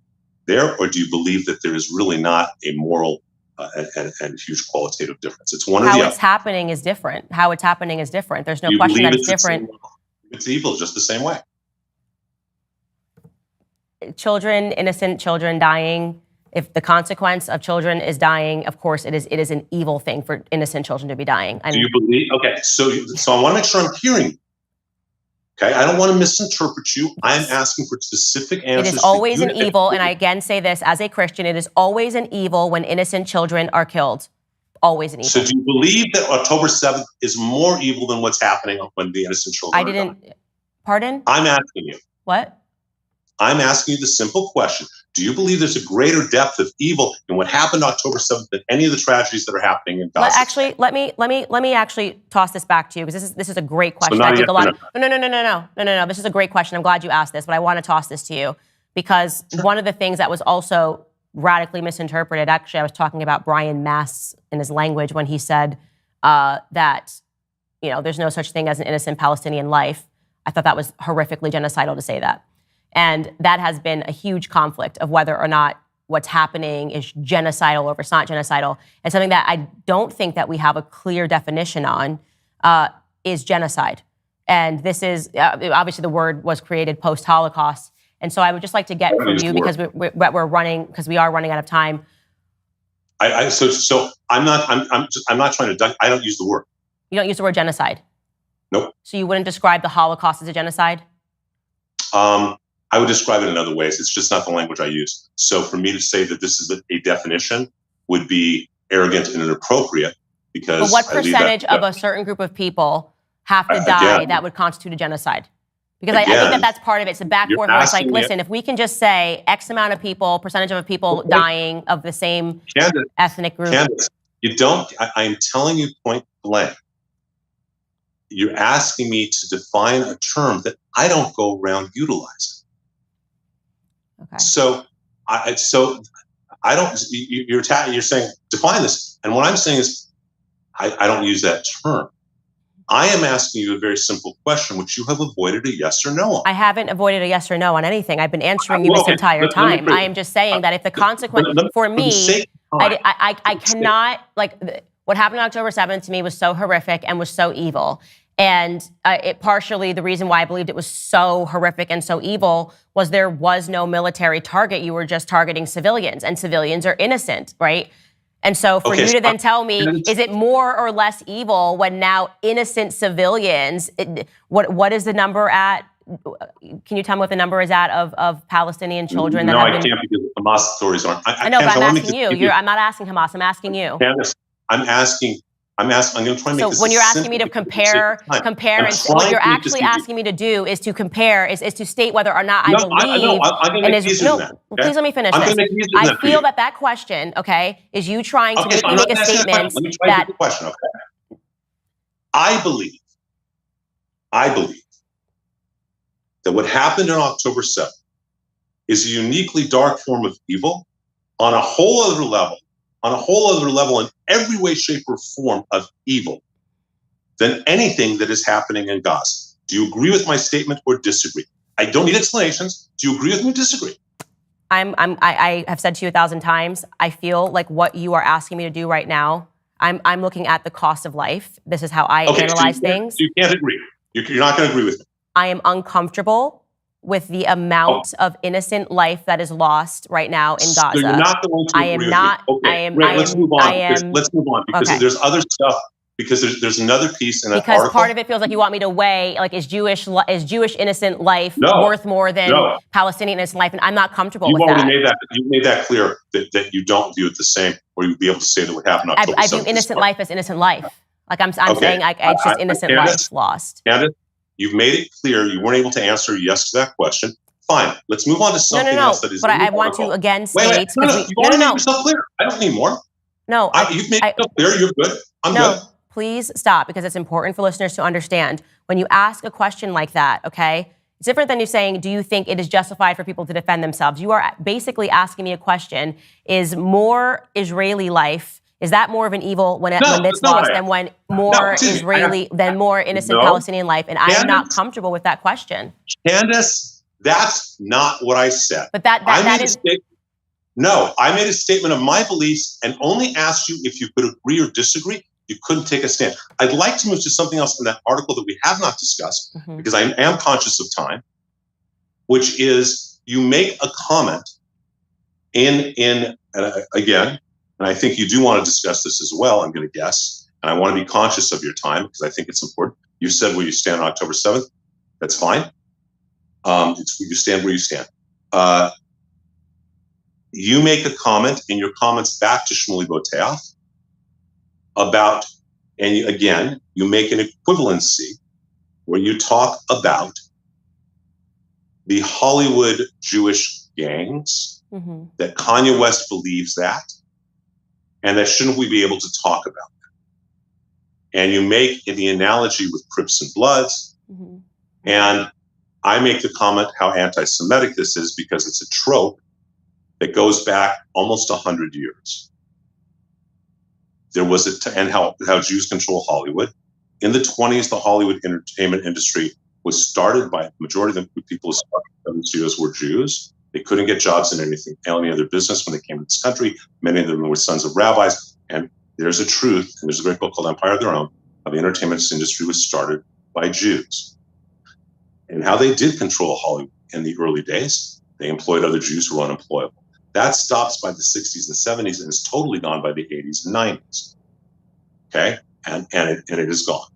there? Or do you believe that there is really not a moral and huge qualitative difference? It's one or the other. How it's happening is different. There's no question that it's different. It's evil just the same way. Children, innocent children dying. If the consequence of children is dying, of course, it is an evil thing for innocent children to be dying. Do you believe? Okay, so I want to make sure I'm hearing you. Okay, I don't want to misinterpret you. I'm asking for specific answers. It is always an evil, and I again say this as a Christian, it is always an evil when innocent children are killed. Always an evil. So do you believe that October 7th is more evil than what's happening when the innocent children are dying? Pardon? I'm asking you. What? I'm asking you the simple question. Do you believe there's a greater depth of evil in what happened October 7th than any of the tragedies that are happening in Gaza? Actually, let me actually toss this back to you, because this is a great question. No. This is a great question. I'm glad you asked this, but I want to toss this to you because one of the things that was also radically misinterpreted. Actually, I was talking about Brian Mast in his language when he said that there's no such thing as an innocent Palestinian life. I thought that was horrifically genocidal to say that. And that has been a huge conflict of whether or not what's happening is genocidal or if it's not genocidal. And something that I don't think that we have a clear definition on is genocide. And this is, obviously the word was created post-Holocaust. And so I would just like to get from you, because we're running, because we are running out of time. So I'm not trying to, I don't use the word. You don't use the word genocide? Nope. So you wouldn't describe the Holocaust as a genocide? I would describe it in other ways. It's just not the language I use. So for me to say that this is a definition would be arrogant and inappropriate, because. But what percentage of a certain group of people have to die that would constitute a genocide? Because I think that's part of it. It's a back and forth where it's like, listen, if we can just say X amount of people, percentage of people dying of the same ethnic group. Candace, I'm telling you point blank. You're asking me to define a term that I don't go around utilizing. Okay. So I don't. You're saying define this, and what I'm saying is I don't use that term. I am asking you a very simple question, which you have avoided a yes or no on. I haven't avoided a yes or no on anything. I've been answering you this entire time. I am just saying that if the consequence for me, I cannot, what happened on October 7th to me was so horrific and was so evil. And it partially, the reason why I believed it was so horrific and so evil was there was no military target. You were just targeting civilians, and civilians are innocent, right? And so for you to then tell me, is it more or less evil when now innocent civilians, what is the number at? Can you tell me what the number is at of Palestinian children? No, I can't, because Hamas authorities aren't. I know, but Candace, I'm asking you. I'm not asking Hamas. I'm asking you. Candace, I'm going to try and make this. So when you're asking me to compare, and what you're actually asking me to do is to compare, is to state whether or not I believe. I'm going to make it easier than that. Okay? Please let me finish this. I feel that question, okay, is you trying to make me make a statement Let me try to get the question, okay? I believe that what happened on October 7th is a uniquely dark form of evil on a whole other level in every way, shape, or form of evil than anything that is happening in Gaza. Do you agree with my statement or disagree? I don't need explanations. Do you agree with me or disagree? I have said to you 1,000 times, I feel like what you are asking me to do right now, I'm looking at the cost of life. This is how I analyze things. You can't agree. You're not going to agree with me. I am uncomfortable with the amount of innocent life that is lost right now in Gaza. So you're not going to agree with me. Let's move on because there's other stuff. Because there's another piece in that article. Because part of it feels like you want me to weigh, like, is Jewish innocent life worth more than Palestinian innocent life? And I'm not comfortable with that. You've made that clear that you don't view it the same, or you'd be able to say that what happened on October 7th. I view innocent life as innocent life. Like I'm saying, it's just innocent life lost. Candace, you've made it clear you weren't able to answer yes to that question. Fine, let's move on to something else that is. But I want to again state. Wait, you've already made yourself clear. I don't need more. No, you've made yourself clear. You're good. I'm good. Please stop, because it's important for listeners to understand. When you ask a question like that, okay, it's different than you saying, do you think it is justified for people to defend themselves? You are basically asking me a question, is more Israeli life, is that more of an evil when it's lost than when more than more innocent Palestinian life? And I am not comfortable with that question. Candace, that's not what I said. But that is... No, I made a statement of my beliefs and only asked you if you could agree or disagree. You couldn't take a stand. I'd like to move to something else in that article that we have not discussed, because I am conscious of time, which is you make a comment again, and I think you do want to discuss this as well, I'm going to guess, and I want to be conscious of your time because I think it's important. You said where you stand on October 7th. That's fine. You stand where you stand. You make a comment in your comments back to Shmuley Boteach about, and again, you make an equivalency where you talk about the Hollywood Jewish gangs, that Kanye West believes that, and that shouldn't we be able to talk about that? And you make the analogy with Crips and Bloods, and I make the comment how anti-Semitic this is because it's a trope that goes back almost 100 years. There was and how Jews control Hollywood. In the 1920s, the Hollywood entertainment industry was started by the majority of the people in the studios were Jews. They couldn't get jobs in any other business when they came to this country. Many of them were sons of rabbis. And there's a truth, and there's a great book called Empire of Their Own, how the entertainment industry was started by Jews. And how they did control Hollywood in the early days. They employed other Jews who were unemployable. That stops by the 60s and 70s and is totally gone by the 80s and 90s. Okay? And it is gone.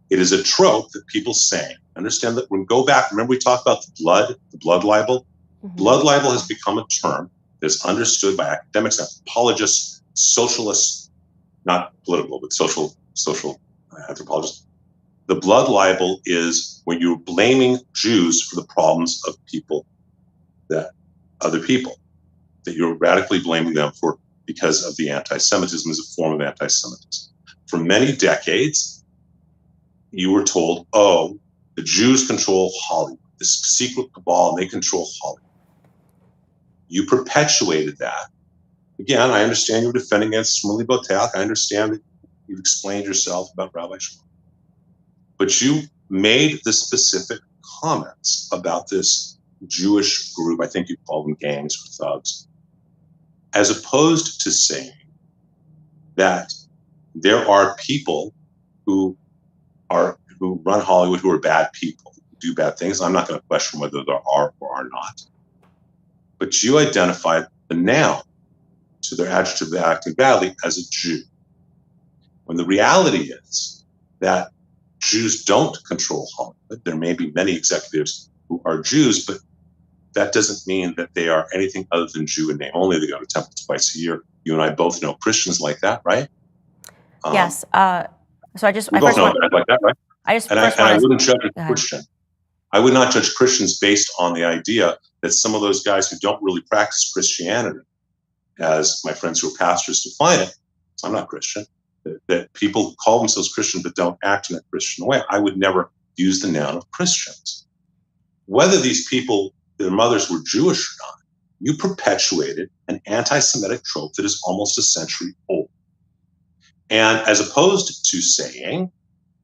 It is a trope that people say. Understand that when we go back, remember we talked about the blood libel? Blood libel has become a term that's understood by academics, anthropologists, socialists, not political, but social anthropologists. The blood libel is when you're blaming Jews for the problems of other people. That you're radically blaming them for because of the anti-Semitism is a form of anti-Semitism. For many decades, you were told, oh, the Jews control Hollywood, this secret cabal, and they control Hollywood. You perpetuated that. Again, I understand you're defending against Shmuley Boteach. I understand that you've explained yourself about Rabbi Shmuley. But you made the specific comments about this Jewish group, I think you call them gangs or thugs, as opposed to saying that there are people who run Hollywood who are bad people, who do bad things. I'm not going to question whether there are or are not. But you identified the noun to their adjective of acting badly as a Jew. When the reality is that Jews don't control Hollywood. There may be many executives who are Jews, but that doesn't mean that they are anything other than Jew in name only. They go to temple twice a year. You and I both know Christians like that, right? Yes. So I we both know that like that, right? I wouldn't judge a Christian. I would not judge Christians based on the idea that some of those guys who don't really practice Christianity, as my friends who are pastors define it, so I'm not Christian, that people who call themselves Christian but don't act in a Christian way. I would never use the noun of Christians. Whether these people, their mothers were Jewish or not, you perpetuated an anti-Semitic trope that is almost a century old. And as opposed to saying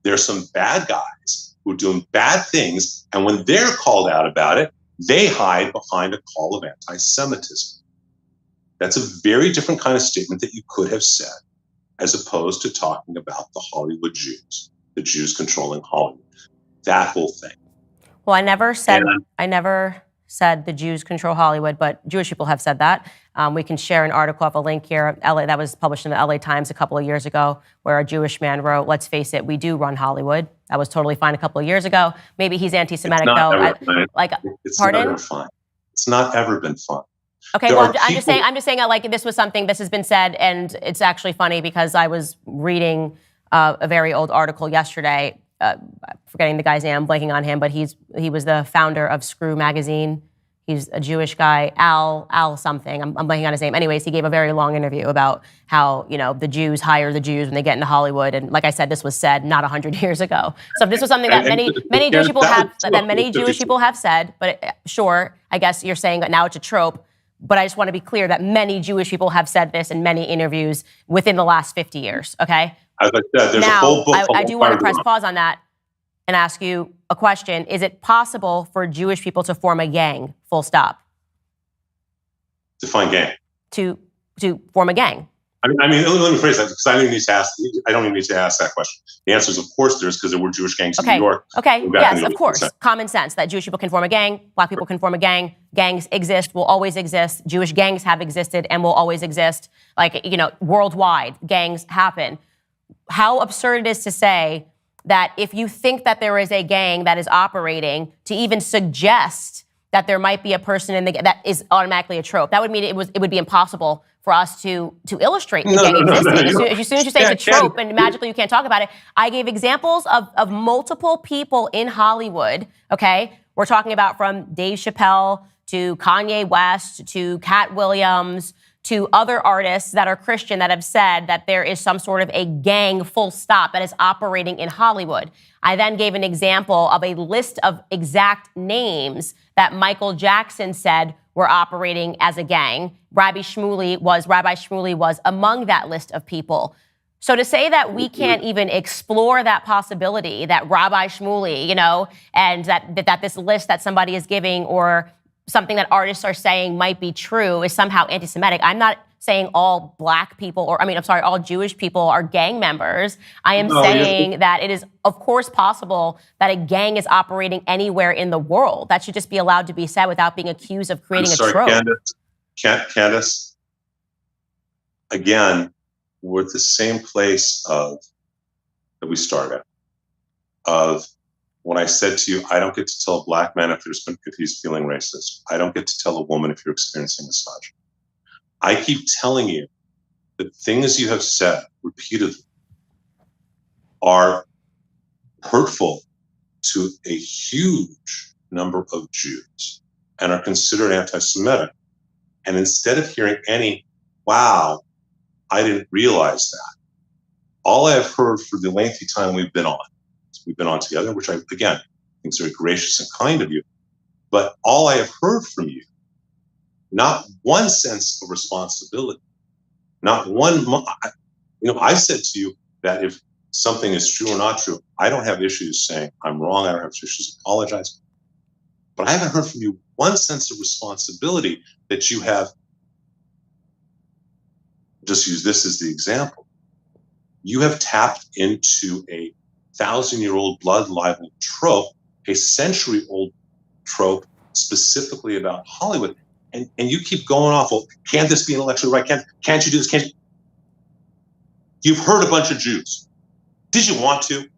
there's some bad guys who are doing bad things, and when they're called out about it, they hide behind a call of anti-Semitism. That's a very different kind of statement that you could have said, as opposed to talking about the Hollywood Jews, the Jews controlling Hollywood, that whole thing. Well, I never said the Jews control Hollywood, but Jewish people have said that. We can share an article of a link here, LA, that was published in the LA Times a couple of years ago, where a Jewish man wrote, "Let's face it, we do run Hollywood." That was totally fine a couple of years ago. Maybe he's anti-Semitic though. Pardon? Never fine. It's not ever been fun. Okay, well, I'm just saying that like this was something, this has been said, and it's actually funny because I was reading a very old article yesterday. Forgetting the guy's name, I'm blanking on him, but he was the founder of Screw magazine. He's a Jewish guy, Al something. I'm blanking on his name. Anyways, he gave a very long interview about how, the Jews hire the Jews when they get into Hollywood. And like I said, this was said not 100 years ago. So if this was something that many Jewish people have said, but sure, I guess you're saying that now it's a trope. But I just want to be clear that many Jewish people have said this in many interviews within the last 50 years, okay? As I said, there's a whole book. I do want to press pause on that and ask you a question. Is it possible for Jewish people to form a gang, full stop? Define gang. To form a gang. I mean, let me phrase that, because I don't even need to ask that question. The answer is, of course, there is, because there were Jewish gangs in New York. Okay, yes, of course. Common sense that Jewish people can form a gang, Black people can form a gang. Gangs exist, will always exist. Jewish gangs have existed and will always exist. Worldwide, gangs happen. How absurd it is to say that if you think that there is a gang that is operating, to even suggest that there might be a person that is automatically a trope. That would mean it would be impossible for us to illustrate the gang existing. As soon as you say it's a trope and magically you can't talk about it, I gave examples of multiple people in Hollywood, okay? We're talking about from Dave Chappelle to Kanye West to Cat Williams to other artists that are Christian that have said that there is some sort of a gang, full stop, that is operating in Hollywood. I then gave an example of a list of exact names that Michael Jackson said were operating as a gang. Rabbi Shmuley was among that list of people. So to say that we can't even explore that possibility, that Rabbi Shmuley, and that this list that somebody is giving or something that artists are saying might be true is somehow anti-Semitic. I'm not saying all Black people, all Jewish people are gang members. I am saying that it is, of course, possible that a gang is operating anywhere in the world. That should just be allowed to be said without being accused of creating a trope. Candace, again, we're at the same place that we started of when I said to you, I don't get to tell a Black man if he's feeling racist. I don't get to tell a woman if you're experiencing misogyny. I keep telling you that things you have said repeatedly are hurtful to a huge number of Jews and are considered anti-Semitic. And instead of hearing any, wow, I didn't realize that, all I have heard for the lengthy time we've been on together, which I, again, think is very gracious and kind of you, but all I have heard from you, not one sense of responsibility, not one, I've said to you that if something is true or not true, I don't have issues saying I'm wrong, I don't have issues apologizing, but I haven't heard from you one sense of responsibility that you have, just use this as the example, you have tapped into a 1,000-year-old blood libel trope, a century-old trope specifically about Hollywood. And you keep going off, well, can't this be intellectually right? Can't you do this? Can't you? You've hurt a bunch of Jews. Did you want to?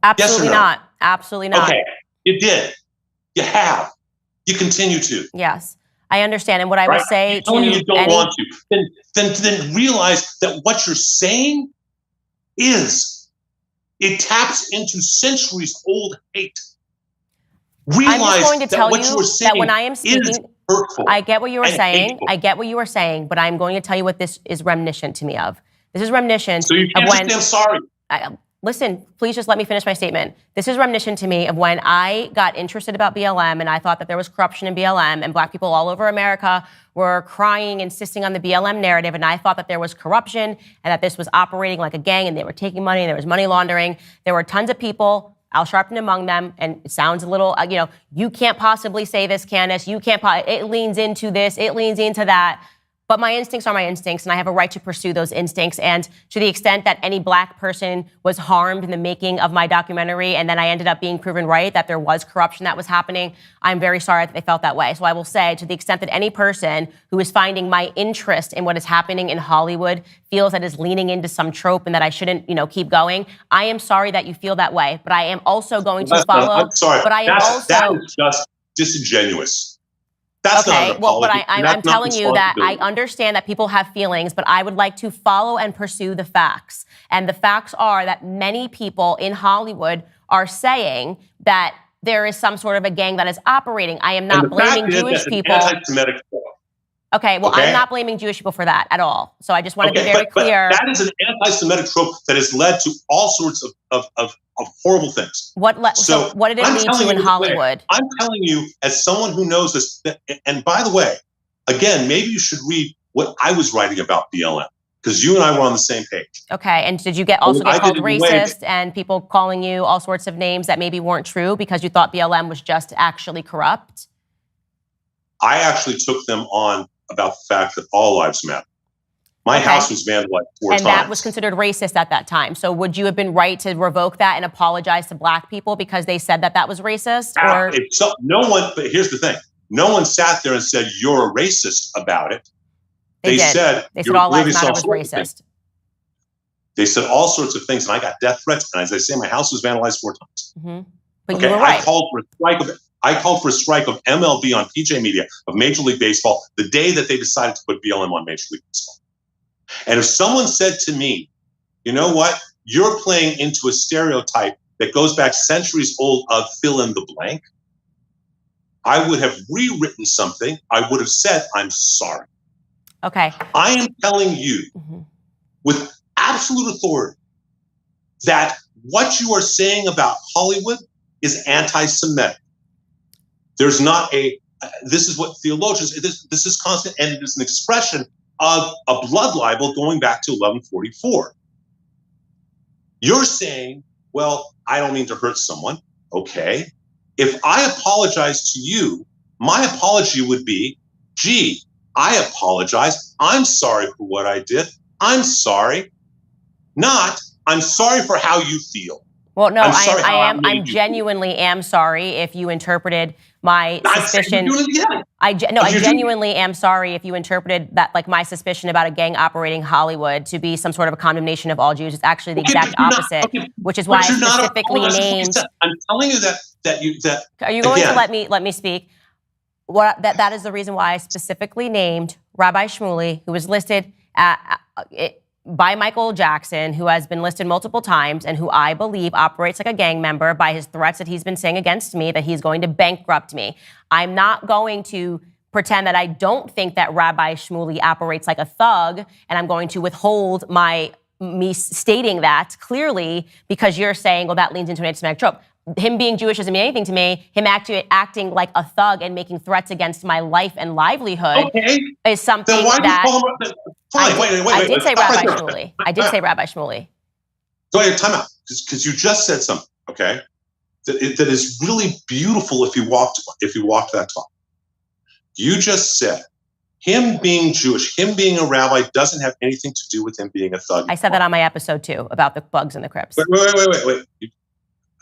Absolutely yes or no? not. Absolutely not. Okay, you did. You have. You continue to. Yes, I understand. And what I will say to you don't want to, then realize that what you're saying it taps into centuries old hate. Realize I'm just going to tell you that when I am speaking, hurtful. I get what you were saying. Hateful. I get what you were saying, but I'm going to tell you what this is reminiscent to me of. This is reminiscent So you can't of when. just say, I'm sorry. Listen, please just let me finish my statement. This is reminiscent to me of when I got interested about BLM and I thought that there was corruption in BLM and black people all over America were crying, insisting on the BLM narrative. And I thought that there was corruption and that this was operating like a gang and they were taking money and there was money laundering. There were tons of people, Al Sharpton among them. And it sounds a little, you can't possibly say this, Candace. You can't, it leans into this, it leans into that. But my instincts are my instincts, and I have a right to pursue those instincts. And to the extent that any black person was harmed in the making of my documentary, and then I ended up being proven right that there was corruption that was happening, I'm very sorry that they felt that way. So I will say, to the extent that any person who is finding my interest in what is happening in Hollywood feels that is leaning into some trope and that I shouldn't, keep going, I am sorry that you feel that way. But I am also going to follow. I'm sorry. But I am that is just disingenuous. That's okay, not an well, but apology. I'm telling you that I understand that people have feelings, but I would like to follow and pursue the facts. And the facts are that many people in Hollywood are saying that there is some sort of a gang that is operating. I am not blaming Jewish people. Anti-Semitic law. Okay, well, I'm not blaming Jewish people for that at all. So I just want to be very clear. But that is an anti-Semitic trope that has led to all sorts of horrible things. What did it lead to in Hollywood? I'm telling you, as someone who knows this, and by the way, again, maybe you should read what I was writing about BLM, because you and I were on the same page. Okay, and did you get called racist and people calling you all sorts of names that maybe weren't true because you thought BLM was just actually corrupt? I actually took them on about the fact that all lives matter. My house was vandalized 4 times. And that was considered racist at that time. So would you have been right to revoke that and apologize to black people because they said that was racist? But here's the thing. No one sat there and said, you're a racist about it. They said all lives matter was racist. They said all sorts of things, and I got death threats. And as I say, my house was vandalized 4 times. Mm-hmm. But you were right. I called for a strike of MLB on PJ Media, of Major League Baseball, the day that they decided to put BLM on Major League Baseball. And if someone said to me, you know what, you're playing into a stereotype that goes back centuries old of fill in the blank, I would have rewritten something. I would have said, I'm sorry. Okay. I am telling you with absolute authority that what you are saying about Hollywood is anti-Semitic. There's not this is what theologians, this is constant, and it is an expression of a blood libel going back to 1144. You're saying, well, I don't mean to hurt someone. Okay. If I apologize to you, my apology would be, gee, I apologize. I'm sorry for what I did. I'm sorry. Not, I'm sorry for how you feel. Well, no, I genuinely am sorry if you interpreted my suspicion. I genuinely am sorry if you interpreted that, like, my suspicion about a gang operating Hollywood to be some sort of a condemnation of all Jews. It's actually the exact opposite, which is why I specifically named. I'm telling you that. Are you going to let me speak? That is the reason why I specifically named Rabbi Shmuley, who was listed by Michael Jackson, who has been listed multiple times and who I believe operates like a gang member by his threats that he's been saying against me, that he's going to bankrupt me. I'm not going to pretend that I don't think that Rabbi Shmuley operates like a thug, and I'm going to withhold me stating that clearly because you're saying, well, that leans into an anti-Semitic trope. Him being Jewish doesn't mean anything to me. Him acting like a thug and making threats against my life and livelihood is something that... I did say Rabbi Shmuley. I did say Rabbi Shmuley. Go ahead, time out, because you just said something, okay, that is really beautiful if you walk that talk. You just said him being Jewish, him being a rabbi doesn't have anything to do with him being a thug. I said that on my episode too, about the bugs and the crypts. Wait.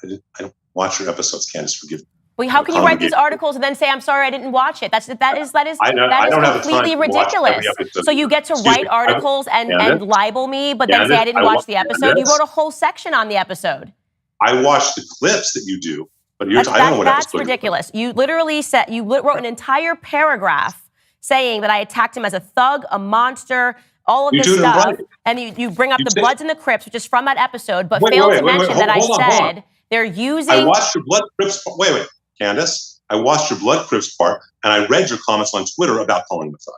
I don't watch your episodes, Candace, forgive me. Well, how can you write these articles and then say, I'm sorry, I didn't watch it? That is completely ridiculous. So you get to write articles and libel me, but then say I didn't watch the episode. You wrote a whole section on the episode. I watched the clips that you do, But I don't know what that's ridiculous. You literally said, wrote an entire paragraph saying that I attacked him as a thug, a monster, all of this stuff. Right. And you bring up the Bloods and the Crips, which is from that episode, but failed to mention that I said they're using... I watched your Blood Crips... Wait, Candace. I watched your Blood Crips part, and I read your comments on Twitter about calling him a thug.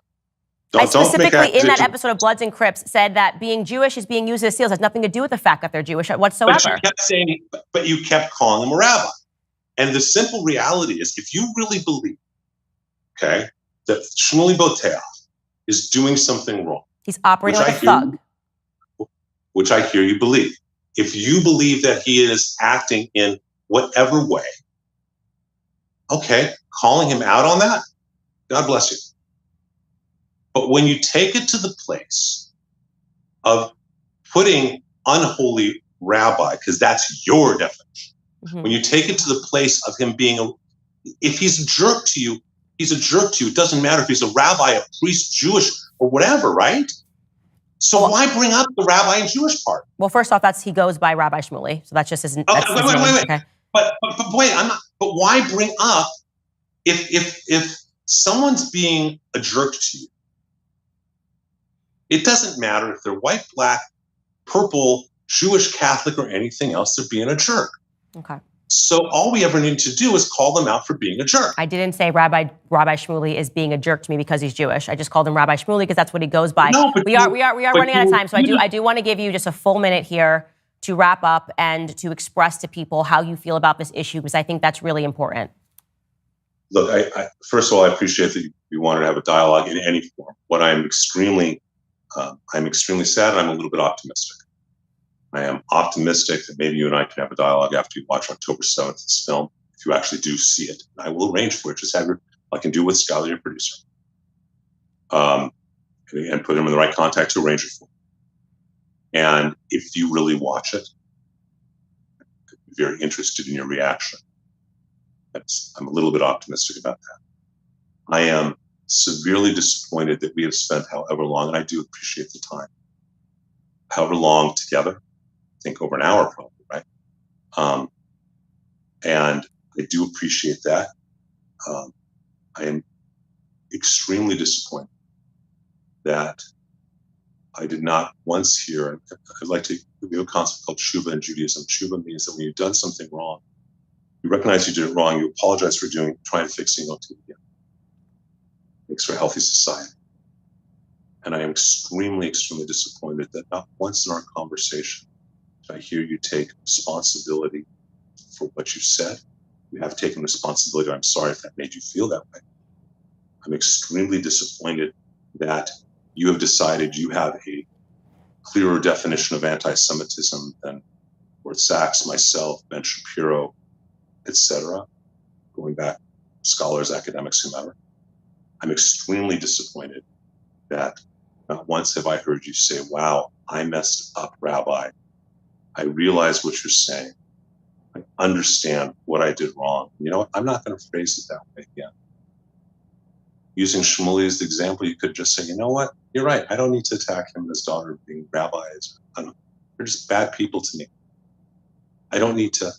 I specifically, in that episode of Bloods and Crips, said that being Jewish is being used as seals has nothing to do with the fact that they're Jewish whatsoever. But you kept calling him a rabbi. And the simple reality is, if you really believe, okay, that Shmuley Boteach is doing something wrong. He's operating like a thug. Which I hear you believe. If you believe that he is acting in whatever way, okay, calling him out on that, God bless you. But when you take it to the place of putting unholy rabbi, because that's your definition, when you take it to the place of him being if he's a jerk to you, he's a jerk to you. It doesn't matter if he's a rabbi, a priest, Jewish, or whatever, right? So why bring up the rabbi and Jewish part? Well, first off, he goes by Rabbi Shmuley, so that's just his. Wait. Okay. But wait, but why bring up if someone's being a jerk to you? It doesn't matter if they're white, black, purple, Jewish, Catholic, or anything else. They're being a jerk. Okay. So all we ever need to do is call them out for being a jerk. I didn't say Rabbi Shmuley is being a jerk to me because he's Jewish. I just called him Rabbi Shmuley because that's what he goes by. No, but we are running out of time, so I do want to give you just a full minute here to wrap up and to express to people how you feel about this issue, because I think that's really important. Look, I first of all, I appreciate that you wanted to have a dialogue in any form. What I'm extremely sad, and I'm a little bit optimistic. I am optimistic that maybe you and I can have a dialogue after you watch October 7th, this film, if you actually do see it. I will arrange for it. Just have I can do with Skylar, your producer. And put him in the right contact to arrange it for. And if you really watch it, I'm very interested in your reaction. I'm a little bit optimistic about that. I am severely disappointed that we have spent however long, and I do appreciate the time, however long together. I think over an hour probably, right? And I do appreciate that. I am extremely disappointed that I did not once hear, I'd like to give you a concept called tshuva in Judaism. Tshuva means that when you've done something wrong, you recognize you did it wrong, you apologize for trying to fix it, and you don't do it again. It makes for a healthy society. And I am extremely, extremely disappointed that not once in our conversation did I hear you take responsibility for what you said. You have taken responsibility. I'm sorry if that made you feel that way. I'm extremely disappointed that you have decided you have a clearer definition of anti-Semitism than Lord Sachs, myself, Ben Shapiro, etc., going back, scholars, academics, whomever. I'm extremely disappointed that not once have I heard you say, wow, I messed up, Rabbi. I realize what you're saying. I understand what I did wrong. You know what? I'm not going to phrase it that way again. Using Shmuley as the example, you could just say, you know what? You're right. I don't need to attack him and his daughter being rabbis. They're just bad people to me. I don't need to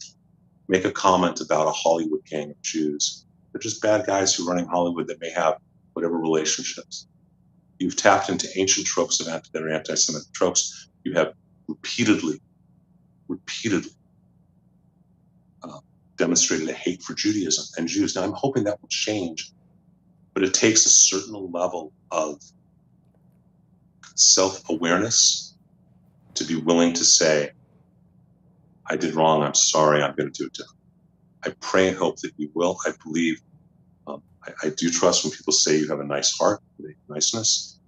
make a comment about a Hollywood gang of Jews. They're just bad guys who are running Hollywood that may have whatever relationships. You've tapped into ancient tropes that are anti-Semitic tropes. You have repeatedly demonstrated a hate for Judaism and Jews. Now, I'm hoping that will change, but it takes a certain level of self-awareness to be willing to say, I did wrong, I'm sorry, I'm going to do it differently. I pray and hope that you will. I believe, I do trust when people say you have a nice heart, niceness,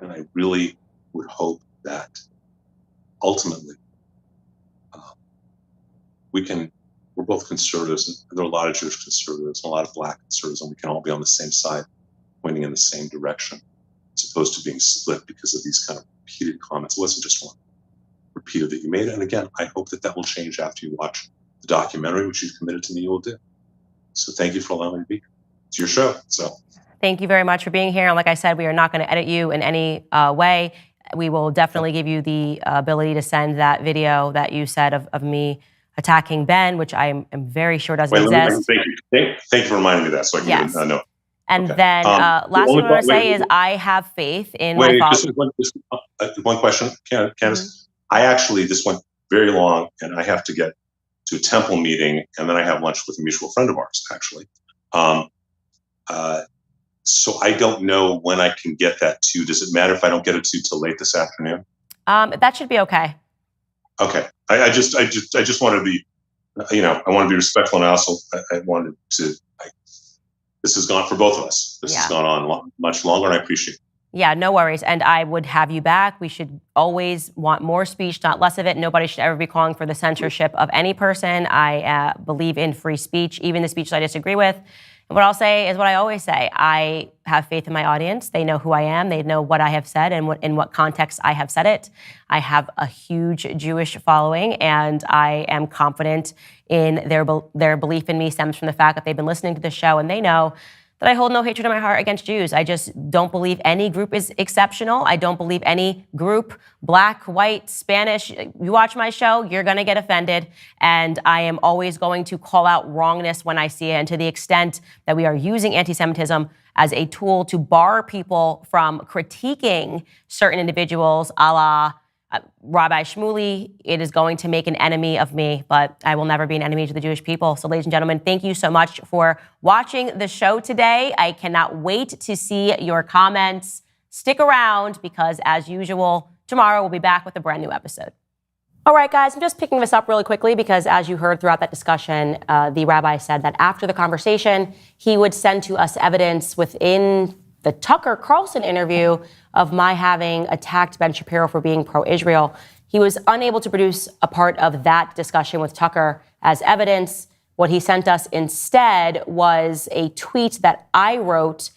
and I really would hope that ultimately we're both conservatives, and there are a lot of Jewish conservatives, and a lot of black conservatives, and we can all be on the same side, pointing in the same direction, as opposed to being split because of these kind of repeated comments. It wasn't just one repeated that you made. And again, I hope that will change after you watch the documentary, which you've committed to me you will do. So thank you for allowing me to be here. It's your show. So thank you very much for being here. And like I said, we are not going to edit you in any way. We will definitely give you the ability to send that video that you said of me attacking Ben, which I am very sure doesn't exist. Thank you. Thank you for reminding me of that, so I can even know. And then last thing I want to say is I have faith in my father. Just one question, Candace. I actually, this went very long, and I have to get to a temple meeting, and then I have lunch with a mutual friend of ours, actually. So I don't know when I can get that to you. Does it matter if I don't get it to you till late this afternoon? That should be okay. Okay. I just want to be, I want to be respectful, and I also I wanted to. This has gone for both of us. This has gone on much longer, and I appreciate it. Yeah, no worries. And I would have you back. We should always want more speech, not less of it. Nobody should ever be calling for the censorship of any person. I believe in free speech, even the speech I disagree with. And what I'll say is what I always say. I have faith in my audience. They know who I am. They know what I have said and in what context I have said it. I have a huge Jewish following, and I am confident in their belief in me stems from the fact that they've been listening to the show, and they know that I hold no hatred in my heart against Jews. I just don't believe any group is exceptional. I don't believe any group, black, white, Spanish. You watch my show, you're gonna get offended. And I am always going to call out wrongness when I see it. And to the extent that we are using anti-Semitism as a tool to bar people from critiquing certain individuals, a la Rabbi Shmuley, it is going to make an enemy of me, but I will never be an enemy to the Jewish people. So ladies and gentlemen, thank you so much for watching the show today. I cannot wait to see your comments. Stick around because as usual, tomorrow we'll be back with a brand new episode. All right, guys, I'm just picking this up really quickly because as you heard throughout that discussion, the rabbi said that after the conversation, he would send to us evidence within the Tucker Carlson interview of my having attacked Ben Shapiro for being pro-Israel. He was unable to produce a part of that discussion with Tucker as evidence. What he sent us instead was a tweet that I wrote,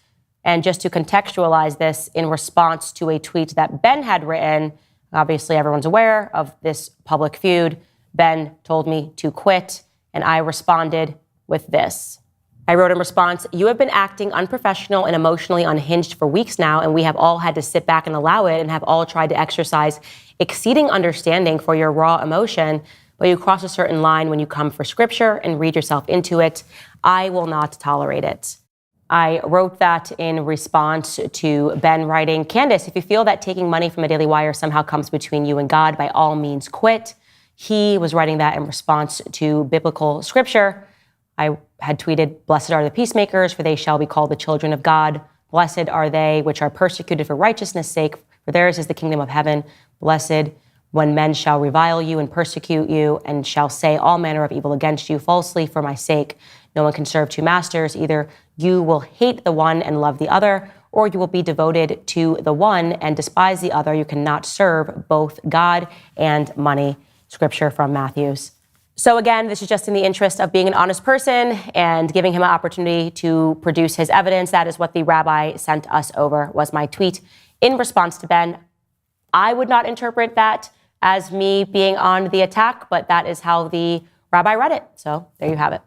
and just to contextualize this, in response to a tweet that Ben had written. Obviously, everyone's aware of this public feud. Ben told me to quit, and I responded with this. I wrote in response, "You have been acting unprofessional and emotionally unhinged for weeks now, and we have all had to sit back and allow it and have all tried to exercise exceeding understanding for your raw emotion, but you cross a certain line when you come for scripture and read yourself into it. I will not tolerate it." I wrote that in response to Ben writing, "Candace, if you feel that taking money from the Daily Wire somehow comes between you and God, by all means quit." He was writing that in response to biblical scripture. I had tweeted, "Blessed are the peacemakers, for they shall be called the children of God. Blessed are they which are persecuted for righteousness' sake, for theirs is the kingdom of heaven. Blessed when men shall revile you and persecute you, and shall say all manner of evil against you falsely for my sake. No one can serve two masters. Either you will hate the one and love the other, or you will be devoted to the one and despise the other. You cannot serve both God and money." Scripture from Matthews. So again, this is just in the interest of being an honest person and giving him an opportunity to produce his evidence. That is what the rabbi sent us over, was my tweet in response to Ben. I would not interpret that as me being on the attack, but that is how the rabbi read it. So there you have it.